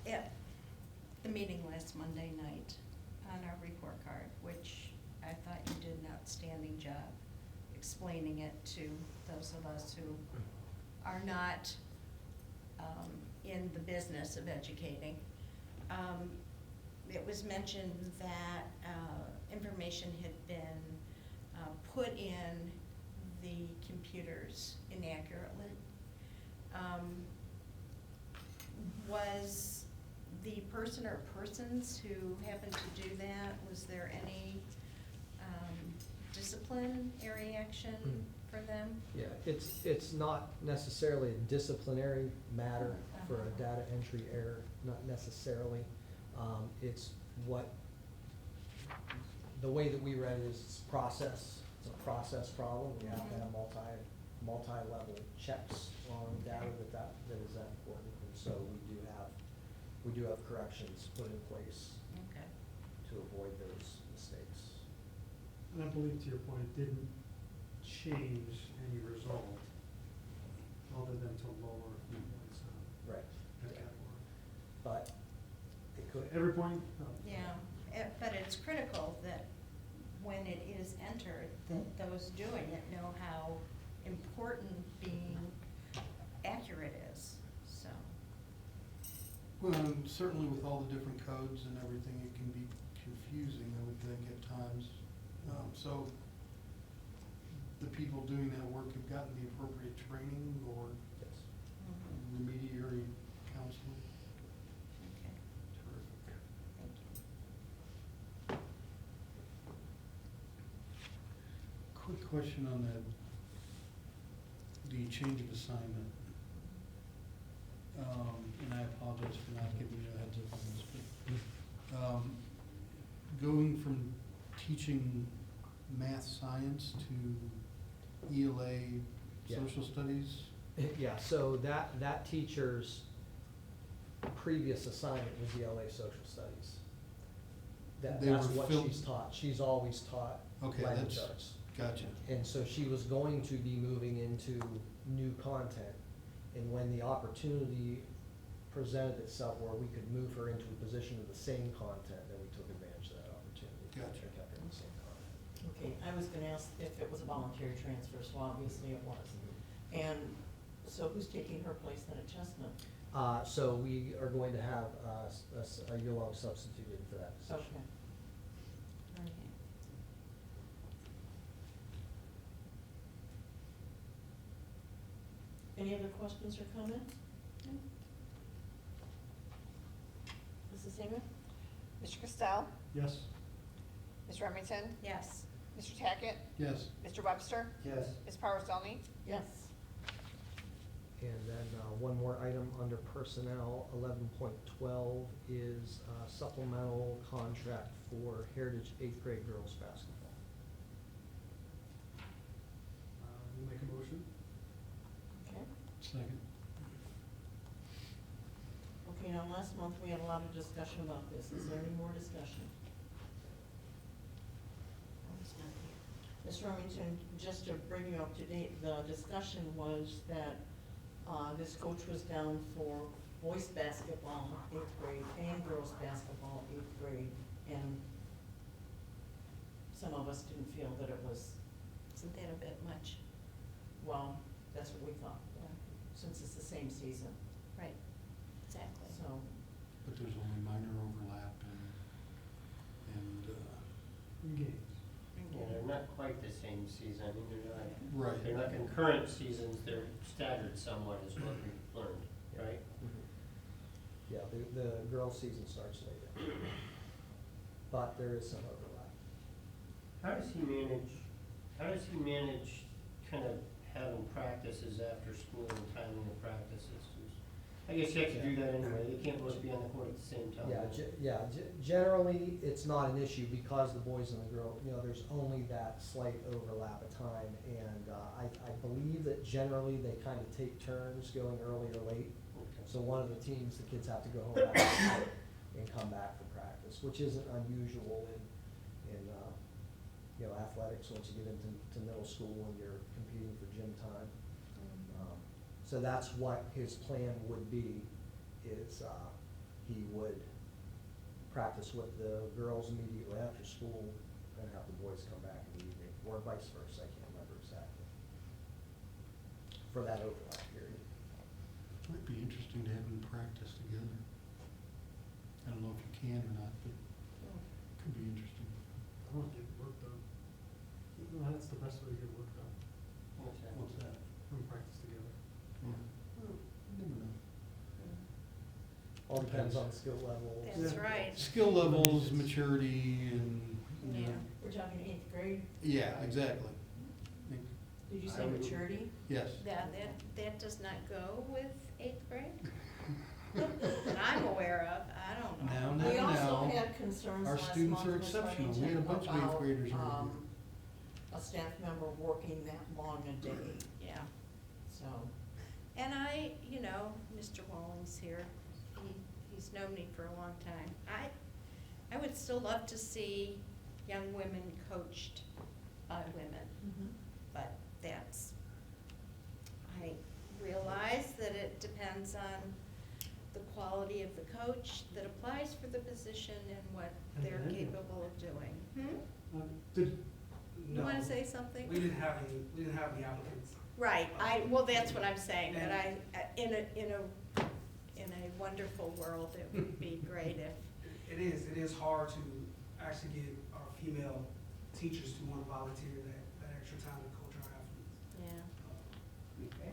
At the meeting last Monday night, on our report card, which I thought you did an outstanding job explaining it to those of us who are not in the business of educating. It was mentioned that information had been put in the computers inaccurately. Was the person or persons who happened to do that, was there any disciplinary action for them? Yeah, it's not necessarily a disciplinary matter for a data entry error, not necessarily. It's the way that we read it is it's process, it's a process problem. We have to have multi-level checks on data that is that important. And so we do have corrections put in place Okay. to avoid those mistakes. And I believe, to your point, it didn't change any result other than to lower a few points on Right. that category. But it could. Every point? Yeah, but it's critical that when it is entered, that those doing it know how important being accurate is, so. Well, and certainly with all the different codes and everything, it can be confusing, I would think, at times. So the people doing that work have gotten the appropriate training or Yes. remediary counseling. Okay, Terrific. thank you. Quick question on the change of assignment. And I apologize for not giving you a heads up on this, but, going from teaching math science to ELA Yeah. social studies? Yeah, so that teacher's previous assignment was ELA social studies. They That's were what fil- she's taught. She's always taught Okay, language that's- arts. Gotcha. And so she was going to be moving into new content. And when the opportunity presented itself where we could move her into a position of the same content, then we took advantage of that opportunity. Gotcha. And kept her in the same content. Okay, I was gonna ask if it was a voluntary transfer, so obviously it was. And so who's taking her place then at Chestnut? So we are going to have a year-long substitute in for that position. Okay. Okay. Any other questions or comments? Mrs. Hamer? Mr. Costello, Yes. Ms. Remington, Yes. Mr. Tackett, Yes. Mr. Webster, Yes. Ms. Powers-Dolny. Yes. And then one more item under personnel, 11.12 is supplemental contract for Heritage 8th grade girls basketball. We'll make a motion. Okay. Second. Okay, now last month we had a lot of discussion about this. Is there any more discussion? Ms. Remington, just to bring you up to date, the discussion was that this coach was down for boys basketball, 8th grade, and girls basketball, 8th grade, and some of us didn't feel that it was, Isn't that a bit much? well, that's what we thought, since it's the same season, Right, exactly. so. But there's only minor overlap and, Games. Yeah, they're not quite the same season, I mean, right. they're not concurrent seasons, they're staggered somewhat is what we learned, right? Yeah, the girls' season starts later. But there is some overlap. How does he manage kind of having practices after school and timing the practices? I guess you have to do that anyway, they can't both be on the court at the same time. Generally, it's not an issue because the boys and the girls, there's only that slight overlap of time. And I believe that generally they kind of take turns going early or late. Okay. So one of the teams, the kids have to go home after and come back for practice, which isn't unusual in athletics once you get into middle school and you're competing for gym time. So that's what his plan would be, is, he would practice with the girls immediately after school and have the boys come back in the evening, or vice versa, I can't remember exactly. For that overlap period. Might be interesting to have them practice together. I don't know if you can or not, but it could be interesting. I want to get work done. No, that's the best way to get work done, What's that? when we practice together. Yeah. Never know. All depends on skill levels. That's Yeah. right. Skill levels, maturity, and, you Yeah. know, We're talking eighth grade, yeah, exactly. did you I say would- maturity? Yes. Yeah, that does not go with eighth grade? That I'm aware of, I don't know. No, We also no. had concerns Our last students month, are Ms. exceptional. We had a Remington, bunch of eighth about, graders around here. a staff member working that long a day, Yeah. so. And Mr. Walling's here, he's known me for a long time. I would still love to see young women coached by women, but I realize that it depends on the quality of the coach that applies for the position and what And they're then- capable of doing. Did, You wanna say something? We didn't have any applicants. Right, well, that's what I'm saying, but in a wonderful world, it would be great if, It is hard to actually get our female teachers to want to volunteer that extra time to coach our athletes. yeah.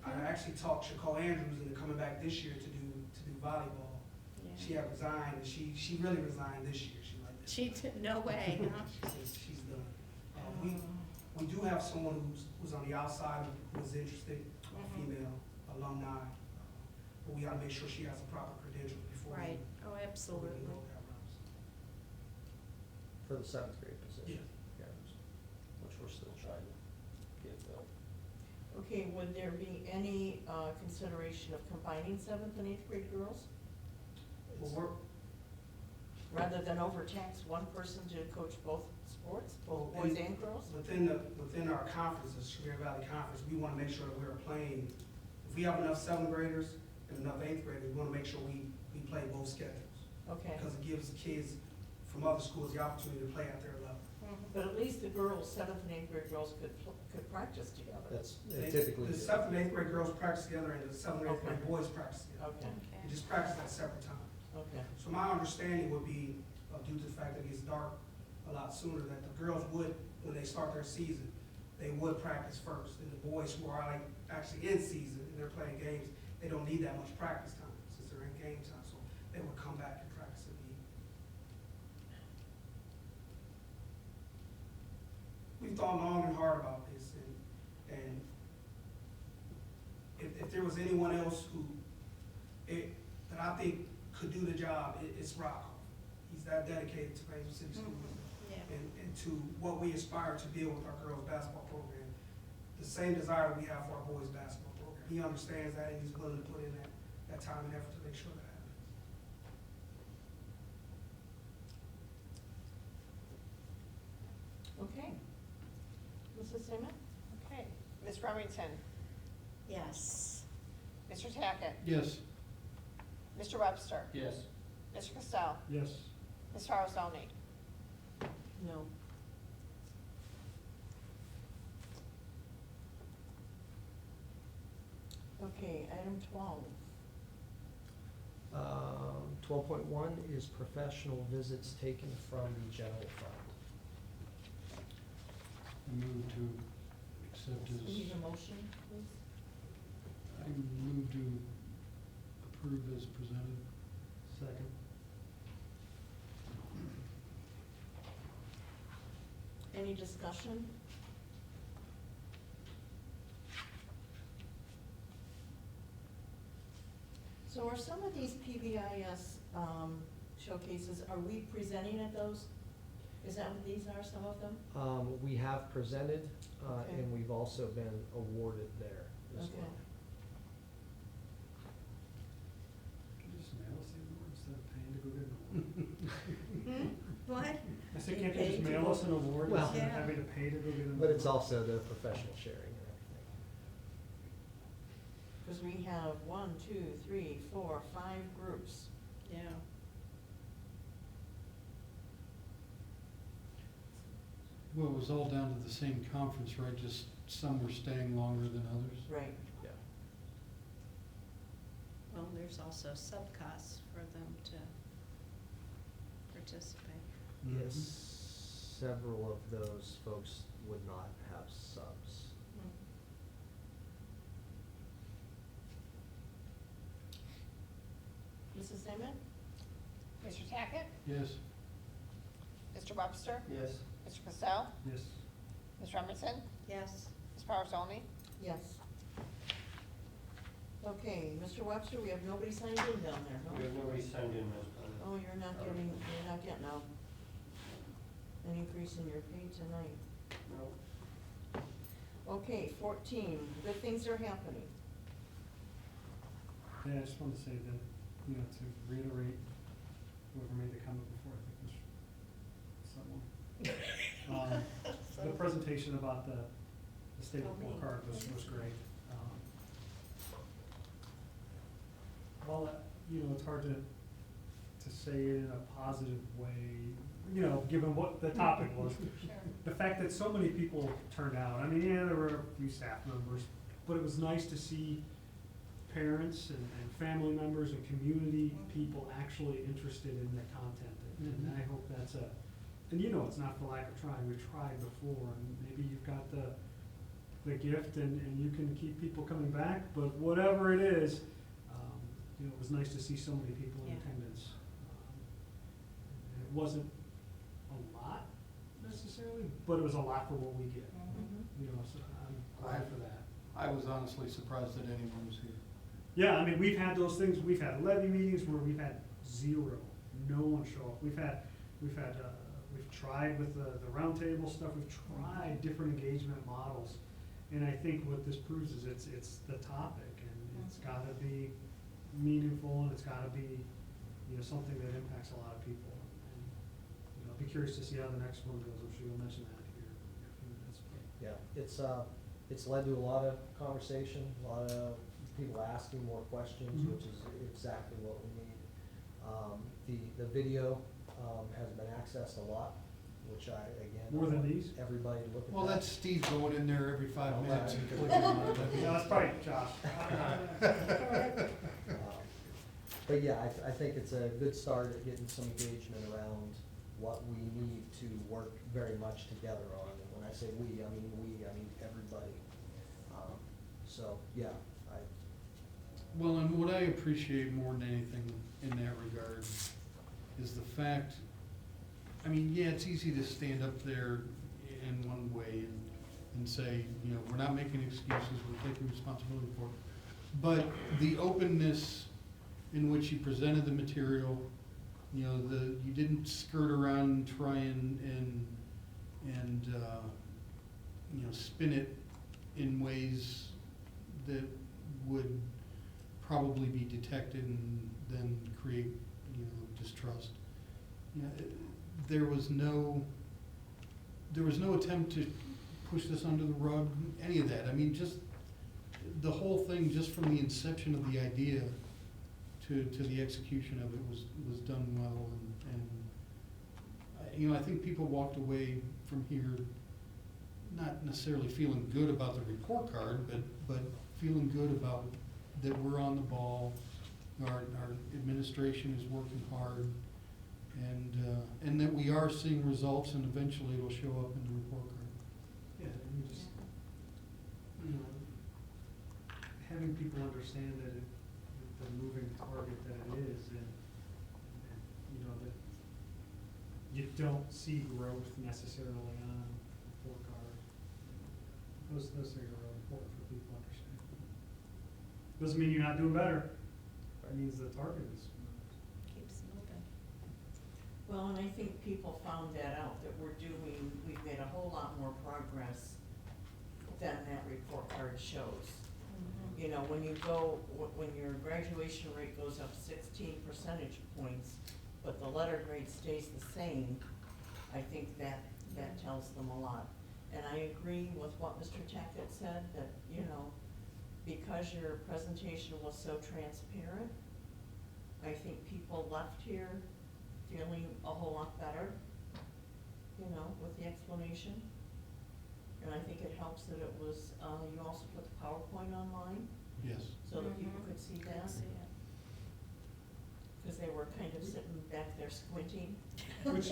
I actually talked Shaquille Andrews into coming back this year to do volleyball. She had resigned, and she really resigned this year. She like this. She did, no way, huh? She says she's done. We do have someone who's on the outside who is interested, a female alumni, but we gotta make sure she has a proper credential before Right, oh, we absolutely. can go that route. For the seventh grade position. Yeah. Which we're still trying to get filled. Okay, would there be any, consideration of combining seventh and eighth grade girls? Well, Rather than overtax one person to coach both sports, both Well, boys and- and girls? within our conference, the Sevier Valley Conference, we wanna make sure that we're playing, if we have enough seventh graders and enough eighth graders, we wanna make sure we play both schedules. Okay, Because it gives kids from other schools the opportunity to play at their level. but at least the girls, seventh and eighth grade girls could practice together. That's They- typically. The seventh and eighth grade girls practice together, and the seventh and eighth grade Okay. boys practice together. Okay, They just practice at separate times. okay, So my understanding would be, due to the fact that it gets dark a lot sooner, that the girls would, when they start their season, they would practice first. And the boys who are like actually in season and they're playing games, they don't need that much practice time since they're in game time, so they would come back and practice in the evening. We've thought long and hard about this, and if there was anyone else that I think could do the job, it's Rocco. He's that dedicated to Painesville City Schools Yeah. and to what we aspire to build with our girls' basketball program. The same desire that we have for our boys' basketball program. He understands that, and he's willing to put in that time and effort to make sure that happens. okay. Mrs. Seaman? Okay. Ms. Remington, Yes. Mr. Tackett, Yes. Mr. Webster, Yes. Mr. Cassell, yes, Ms. Harrison. No. Okay, item 12. 12.1 is professional visits taken from the general fund. I move to accept his, Need a motion, please? I move to approve as presented. second, Any discussion? So are some of these PBIS showcases, are we presenting at those? Is that what these are, some of them? We have presented, Okay. and we've also been awarded there as Okay. well. can you just mail us the award instead of paying to go get an award? What? I said, can't Pay you just to mail go- us an award Well- instead of Yeah. having to pay to go get an award? But it's also the professional sharing and everything. Because we have 1, 2, 3, 4, 5 groups. Yeah. Well, it was all down to the same conference, right? Just some were staying longer than others. Right. Yeah. Well, there's also sub-costs for them to participate. Yes, several of those folks would not have subs. Mrs. Seaman? Mr. Tackett? Yes. Mr. Webster? Yes. Mr. Cassell? Yes. Ms. Remington? Yes. Ms. Parzoni? Yes. Okay, Mr. Webster, we have nobody signed in down there, no? We have nobody signed in, Ms. President. Oh, you're not getting an increase in your pay tonight. No. Okay, 14, good things are happening. Yeah, I just wanted to say that, you know, to reiterate whoever made the comment before, I think was someone. The presentation about the state Oh, me. report card was great. While, you know, it's hard to say it in a positive way, you know, given what the topic was. Sure. The fact that so many people turned out, I mean, yeah, there were a few staff members, but it was nice to see parents and family members and community people actually interested in the content. And I hope that's and you know, it's not for lack of trying, we've tried before, and maybe you've got the gift and you can keep people coming back, but whatever it is, you know, it was nice to see so many people in Yeah. attendance. And it wasn't a lot necessarily, but it was a lot for what we get. You know, so I'm glad for that. I was honestly surprised that anyone was here. Yeah, I mean, we've had those things, we've had levy meetings where we've had zero, no one show up. We've tried with the roundtable stuff, we've tried different engagement models. And I think what this proves is it's the topic, and it's gotta be meaningful, and it's gotta be, you know, something that impacts a lot of people. And, you know, I'll be curious to see how the next one goes, I'm sure you'll mention that here in a few minutes. Yeah, it's led to a lot of conversation, a lot of people asking more questions, Mhm. which is exactly what we need. The video, has been accessed a lot, which again. More than these? Everybody look at that. Well, that's Steve going in there every 5 Well, minutes and that- clicking on it. I mean, No, that's probably Josh. But yeah, I think it's a good start at getting some engagement around what we need to work very much together on. And when I say we, I mean everybody. So, yeah, Well, and what I appreciate more than anything in that regard is the fact, I mean, yeah, it's easy to stand up there in one way and say, you know, we're not making excuses, we're taking responsibility for it. But the openness in which you presented the material, you know, you didn't skirt around and try and you know, spin it in ways that would probably be detected and then create, you know, distrust. You know, there was no attempt to push this under the rug, any of that. I mean, just the whole thing, just from the inception of the idea to the execution of it was done well, and you know, I think people walked away from here not necessarily feeling good about the report card, but feeling good about that we're on the ball, our administration is working hard, and that we are seeing results, and eventually it'll show up in the report card. Yeah, and you just, you know, having people understand that the moving target that it is, and you know, that you don't see growth necessarily on the report card. Those things are really important for people to understand. Doesn't mean you're not doing better, it means the target is. Keeps moving. Well, and I think people found that out, that we've made a whole lot more progress than that report card shows. You know, when your graduation rate goes up 16 percentage points, but the letter grade stays the same, I think that tells them a lot. And I agree with what Mr. Tackett said, that, you know, because your presentation was so transparent, I think people left here feeling a whole lot better, you know, with the explanation. And I think it helps that it was, you also put the PowerPoint online, Yes. so that people could see that. See it. Because they were kind of sitting back there squinting. Which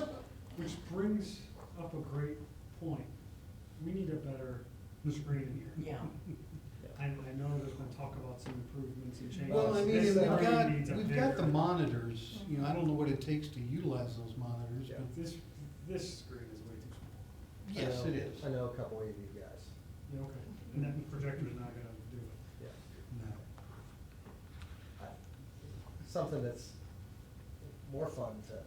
brings up a great point. We need a better screen here. Yeah. I know there's been talk about some improvements and changes. Well, I mean, This and screen needs a we've got the bigger- monitors, you know, I don't know what it takes to utilize those monitors, Yeah. but This screen is way too small. yes, it is. I know a couple AV guys. Yeah, okay. And that projector's not gonna do it. Yeah. No. Something that's more fun to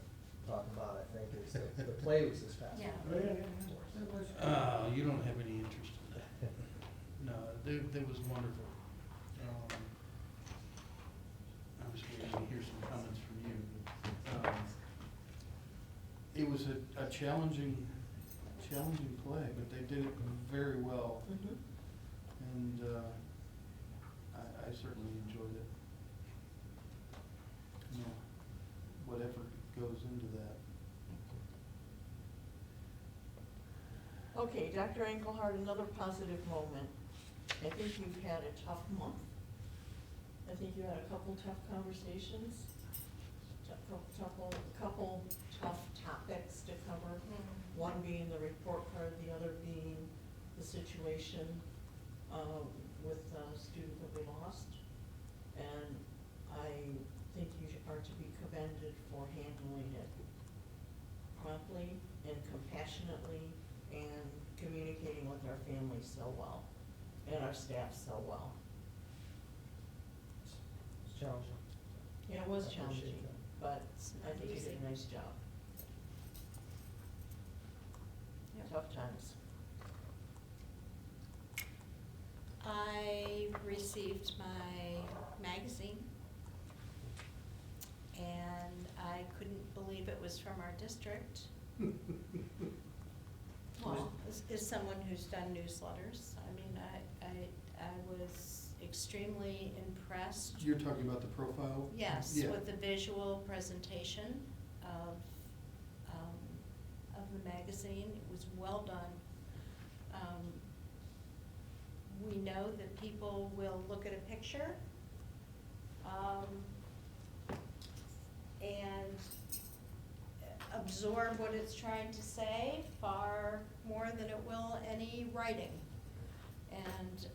talk about, I think, is the plays this past week. Yeah. Oh, yeah. You don't have any interest in that. No, they was wonderful. I was waiting to hear some comments from you. It was a challenging play, but they did it very well, Mhm. and I certainly enjoyed it. You know, whatever goes into that. Okay, Dr. Engelhardt, another positive moment. I think you've had a tough month. I think you had a couple tough conversations, couple tough topics to cover. One being the report card, the other being the situation with the student that we lost. And I think you are to be commended for handling it promptly and compassionately and communicating with our families so well and our staff so well. It's challenging. Yeah, it was I appreciate challenging, but It's I not think you did easy. a nice job. Yep. Tough times. I received my magazine, and I couldn't believe it was from our district. Well, as someone who's done newsletters, I mean, I was extremely impressed. You're talking about the profile? Yes, Yeah. with the visual presentation of the magazine. It was well done. We know that people will look at a picture and absorb what it's trying to say far more than it will any writing. And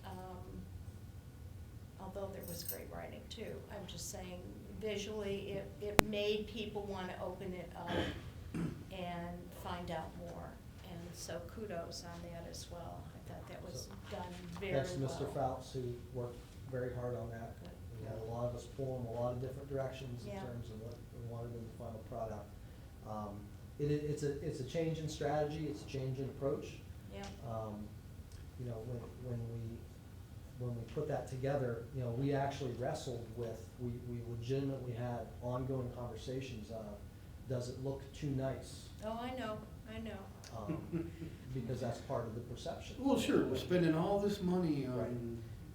although there was great writing too, I'm just saying visually it made people want to open it up and find out more. And so kudos on that as well. I thought that was done very well. Thanks to Mr. Fouts, who worked very hard on that. Good. We had a lot of us pull in a lot of different directions in Yeah. terms of what we wanted in the final product. It's a change in strategy, it's a change in approach. Yeah. You know, when we put that together, you know, we actually wrestled with, we legitimately had ongoing conversations, does it look too nice? Oh, I know. Because that's part of the perception. Well, sure, we're spending all this money Right.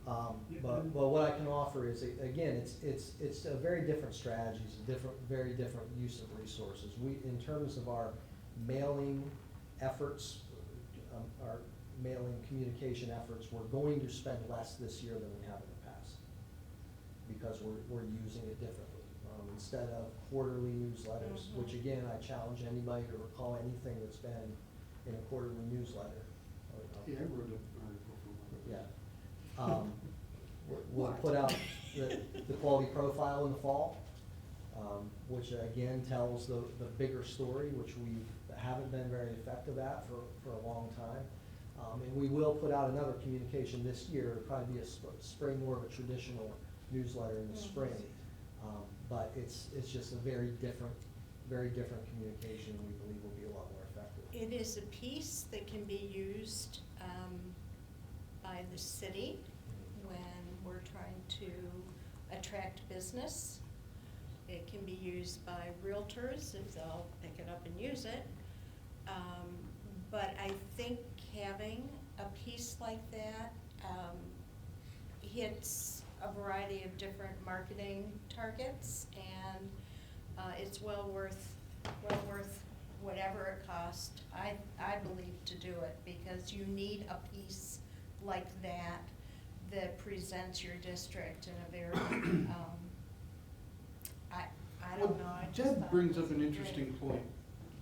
on, But what I can offer is, again, it's a very different strategy, it's a very different use of resources. In terms of our mailing efforts, our mailing communication efforts, we're going to spend less this year than we have in the past. Because we're using it differently. Instead of quarterly newsletters, Mhm. which again, I challenge anybody to recall anything that's been in a quarterly newsletter. yeah, I wrote an article for one. Yeah. We'll put out the quality profile in the fall, which again tells the bigger story, which we haven't been very effective at for a long time. And we will put out another communication this year, it'll probably be a spring, more of a traditional newsletter in the spring. But it's just a very different communication, we believe will be a lot more effective. It is a piece that can be used by the city when we're trying to attract business. It can be used by realtors if they'll pick it up and use it. But I think having a piece like that, he hits a variety of different marketing targets, and it's well worth whatever it cost, I believe, to do it, because you need a piece like that that presents your district in a very, I don't know, I just Jed thought brings it up was an great. interesting point,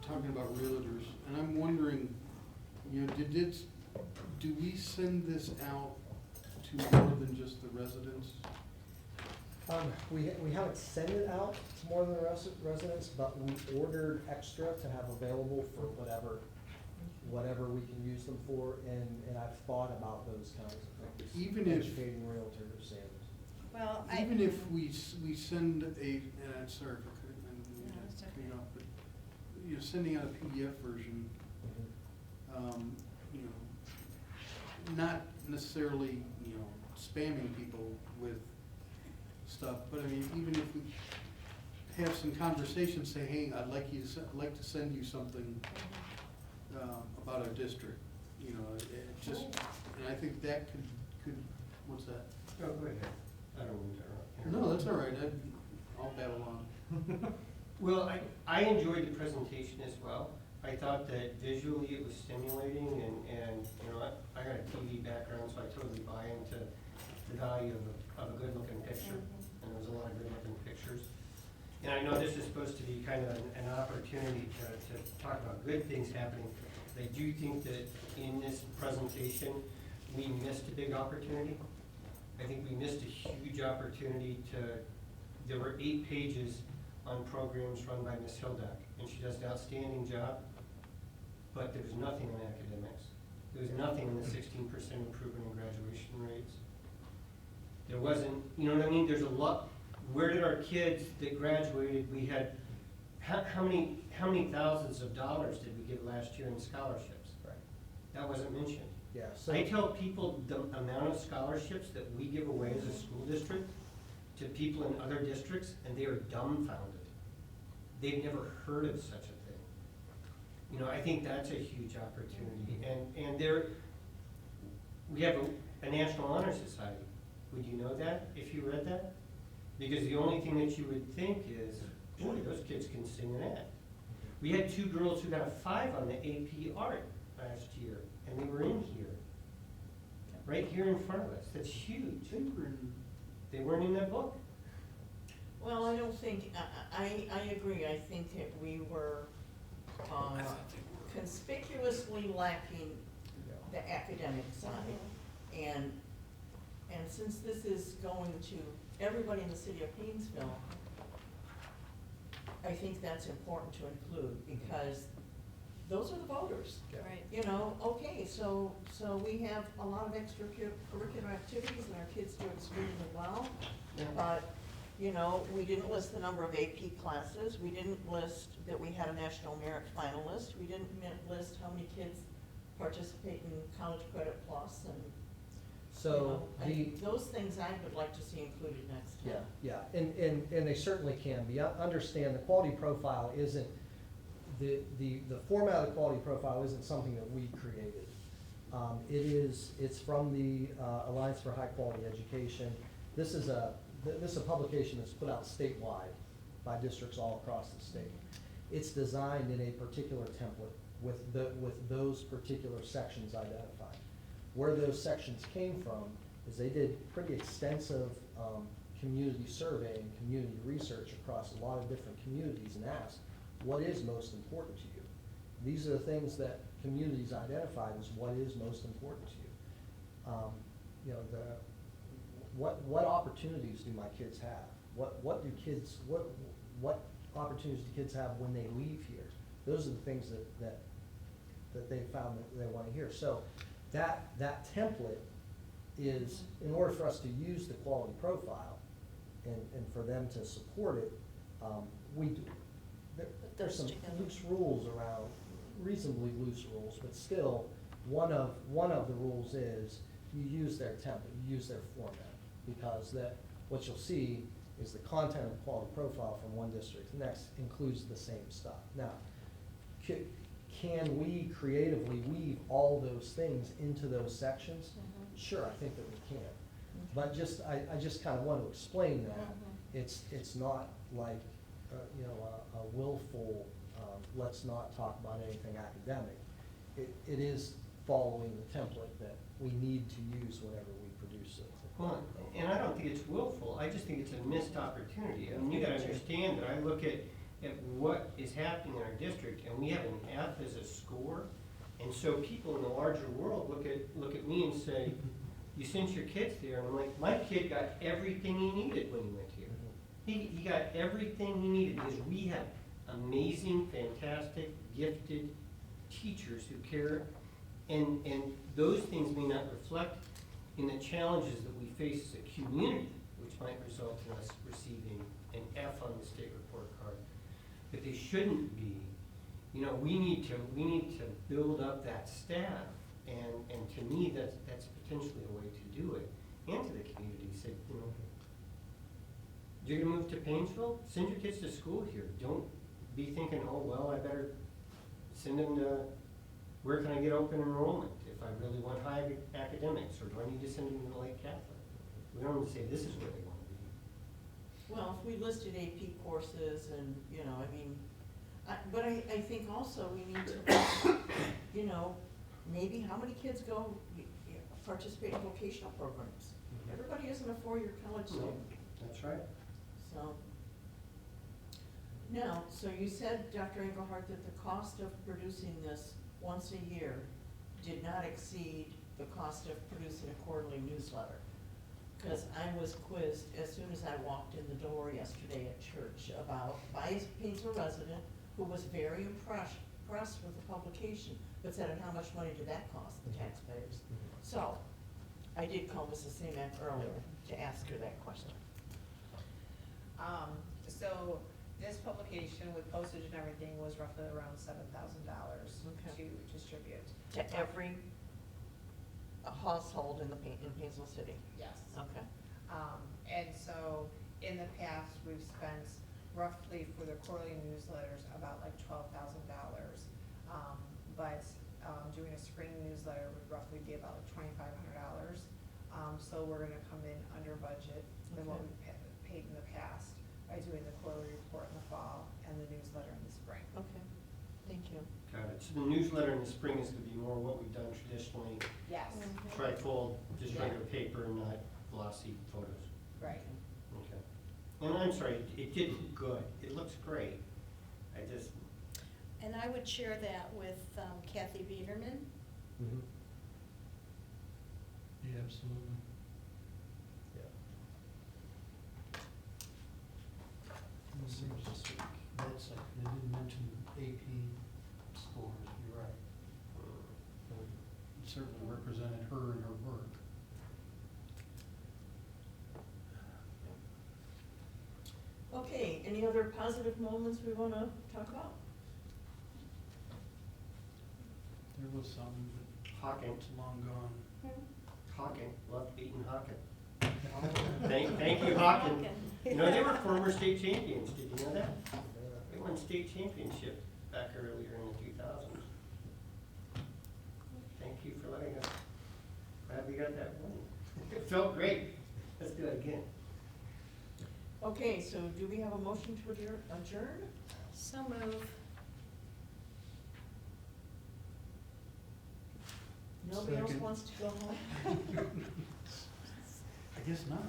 talking about realtors, and I'm wondering, you know, do we send this out to more than just the residents? We haven't sent it out to more than the residents, but we ordered extra to have available for whatever we can use them for, and I've thought about those kinds of things. Even if- Educating realtors and. Well, Even if we send a, sorry if I couldn't, No, it's okay. but, you know, sending out a PDF version, you know, not necessarily, you know, spamming people with stuff, but I mean, even if we have some conversation, say, hey, I'd like to send you something, about our district, you know, it just, and I think that could, what's that? No, go ahead. I don't mean to interrupt. No, that's all right, I'll battle on. Well, I enjoyed the presentation as well. I thought that visually it was stimulating, and you know, I got a TV background, so I totally buy into the value of a good-looking picture, and there was a lot of good-looking pictures. And I know this is supposed to be kind of an opportunity to talk about good things happening. I do think that in this presentation, we missed a big opportunity. I think we missed a huge opportunity there were 8 pages on programs run by Ms. Hildak, and she does an outstanding job, but there was nothing on academics. There was nothing in the 16% improvement in graduation rates. There wasn't, you know what I mean? There's a lot, where did our kids that graduated, we had, how many thousands of dollars did we give last year in scholarships? Right. That wasn't mentioned. Yeah, so. I tell people the amount of scholarships that we give away as a school district to people in other districts, and they are dumbfounded. They've never heard of such a thing. You know, I think that's a huge opportunity, and we have a National Honor Society. Would you know that if you read that? Because the only thing that you would think is, boy, those kids can sing and act. We had 2 girls who got a 5 on the AP Art last year, and they were in here, right here in front of us. That's huge. They weren't in that book. Well, I don't think, I agree, I think that we were conspicuously lacking the academic side. And since this is going to everybody in the city of Painesville, I think that's important to include, because those are the voters. Right. You know, okay, so we have a lot of extracurricular activities and our kids do extremely well. But, you know, we didn't list the number of AP classes, we didn't list that we had a national merit finalist, we didn't list how many kids participate in College Credit Plus, and, So those things I would like to see included next time. Yeah, and they certainly can be. Understand the quality profile isn't, the format of the quality profile isn't something that we created. It's from the Alliance for High Quality Education. This is a publication that's put out statewide by districts all across the state. It's designed in a particular template with those particular sections identified. Where those sections came from is they did pretty extensive community survey and community research across a lot of different communities and asked, what is most important to you? These are the things that communities identified as what is most important to you. You know, what opportunities do my kids have? What opportunities do kids have when they leave here? Those are the things that they found that they want to hear. So that template is, in order for us to use the quality profile and for them to support it, there's some loose rules around, reasonably loose rules, but still, one of the rules is you use their template, you use their format, because what you'll see is the content of the quality profile from one district to the next includes the same stuff. Now, can we creatively weave all those things into those sections? Sure, I think that we can. But just, I just kind of want to explain that. Mhm. It's not like, you know, a willful, let's not talk about anything academic. It is following the template that we need to use whenever we produce it. Well, and I don't think it's willful, I just think it's a missed opportunity. I mean, you gotta understand that I look at what is happening in our district, and we have an F as a score. And so people in the larger world look at me and say, you sent your kids there, and I'm like, my kid got everything he needed when he went here. He got everything he needed, because we have amazing, fantastic, gifted teachers who care, and those things may not reflect in the challenges that we face as a community, which might result in us receiving an F on the state report card. But they shouldn't be. You know, we need to build up that staff, and to me, that's potentially a way to do it, and to the community, say, you know, you're gonna move to Painesville, send your kids to school here. Don't be thinking, oh, well, I better send them to, where can I get open enrollment if I really want high academics, or do I need to send them to Lake Catholic? We don't say this is where they wanna be. Well, if we listed AP courses and, you know, I mean, but I think also we need to, you know, maybe how many kids go participate in vocational programs? Everybody isn't a four-year college No, student, that's right. so. Now, so you said, Dr. Engelhardt, that the cost of producing this once a year did not exceed the cost of producing a quarterly newsletter. Because I was quizzed as soon as I walked in the door yesterday at church by a Painesville resident who was very impressed with the publication, but said, how much money did that cost the taxpayers? So, I did call Mrs. Seaman earlier to ask her that question. So this publication with postage and everything was roughly around $7,000 Okay. to distribute. To every household in Painesville City? Yes. Okay. And so in the past, we've spent roughly for the quarterly newsletters about like $12,000. But doing a spring newsletter would roughly be about like $2,500. So we're gonna come in under budget than what we've paid in the past by doing the quarterly report in the fall and the newsletter in the spring. Okay, thank you. Got it. So the newsletter in the spring is gonna be more what we've done traditionally, Yes, trifold, just Yeah. regular paper, not glossy photos. right. Okay. And I'm sorry, it did look good. It looks great. I just, And I would share that with Kathy Biederman. Yeah, absolutely. Yeah. Let's see, what's this week? That's, they didn't mention AP scores, you're right. It certainly represented her and her work. Okay, any other positive moments we wanna talk about? There was some, but Hawking, it's long gone. Hawking, love beating Hawking. Thank you, Hawking. You know, they were former state champions, did you know that? They won state championship back earlier in the 2000s. Thank you for letting us, glad we got that win. It felt great. Let's do it again. Okay, so do we have a motion to adjourn? So move. Nobody else Second. wants to go home? I guess not.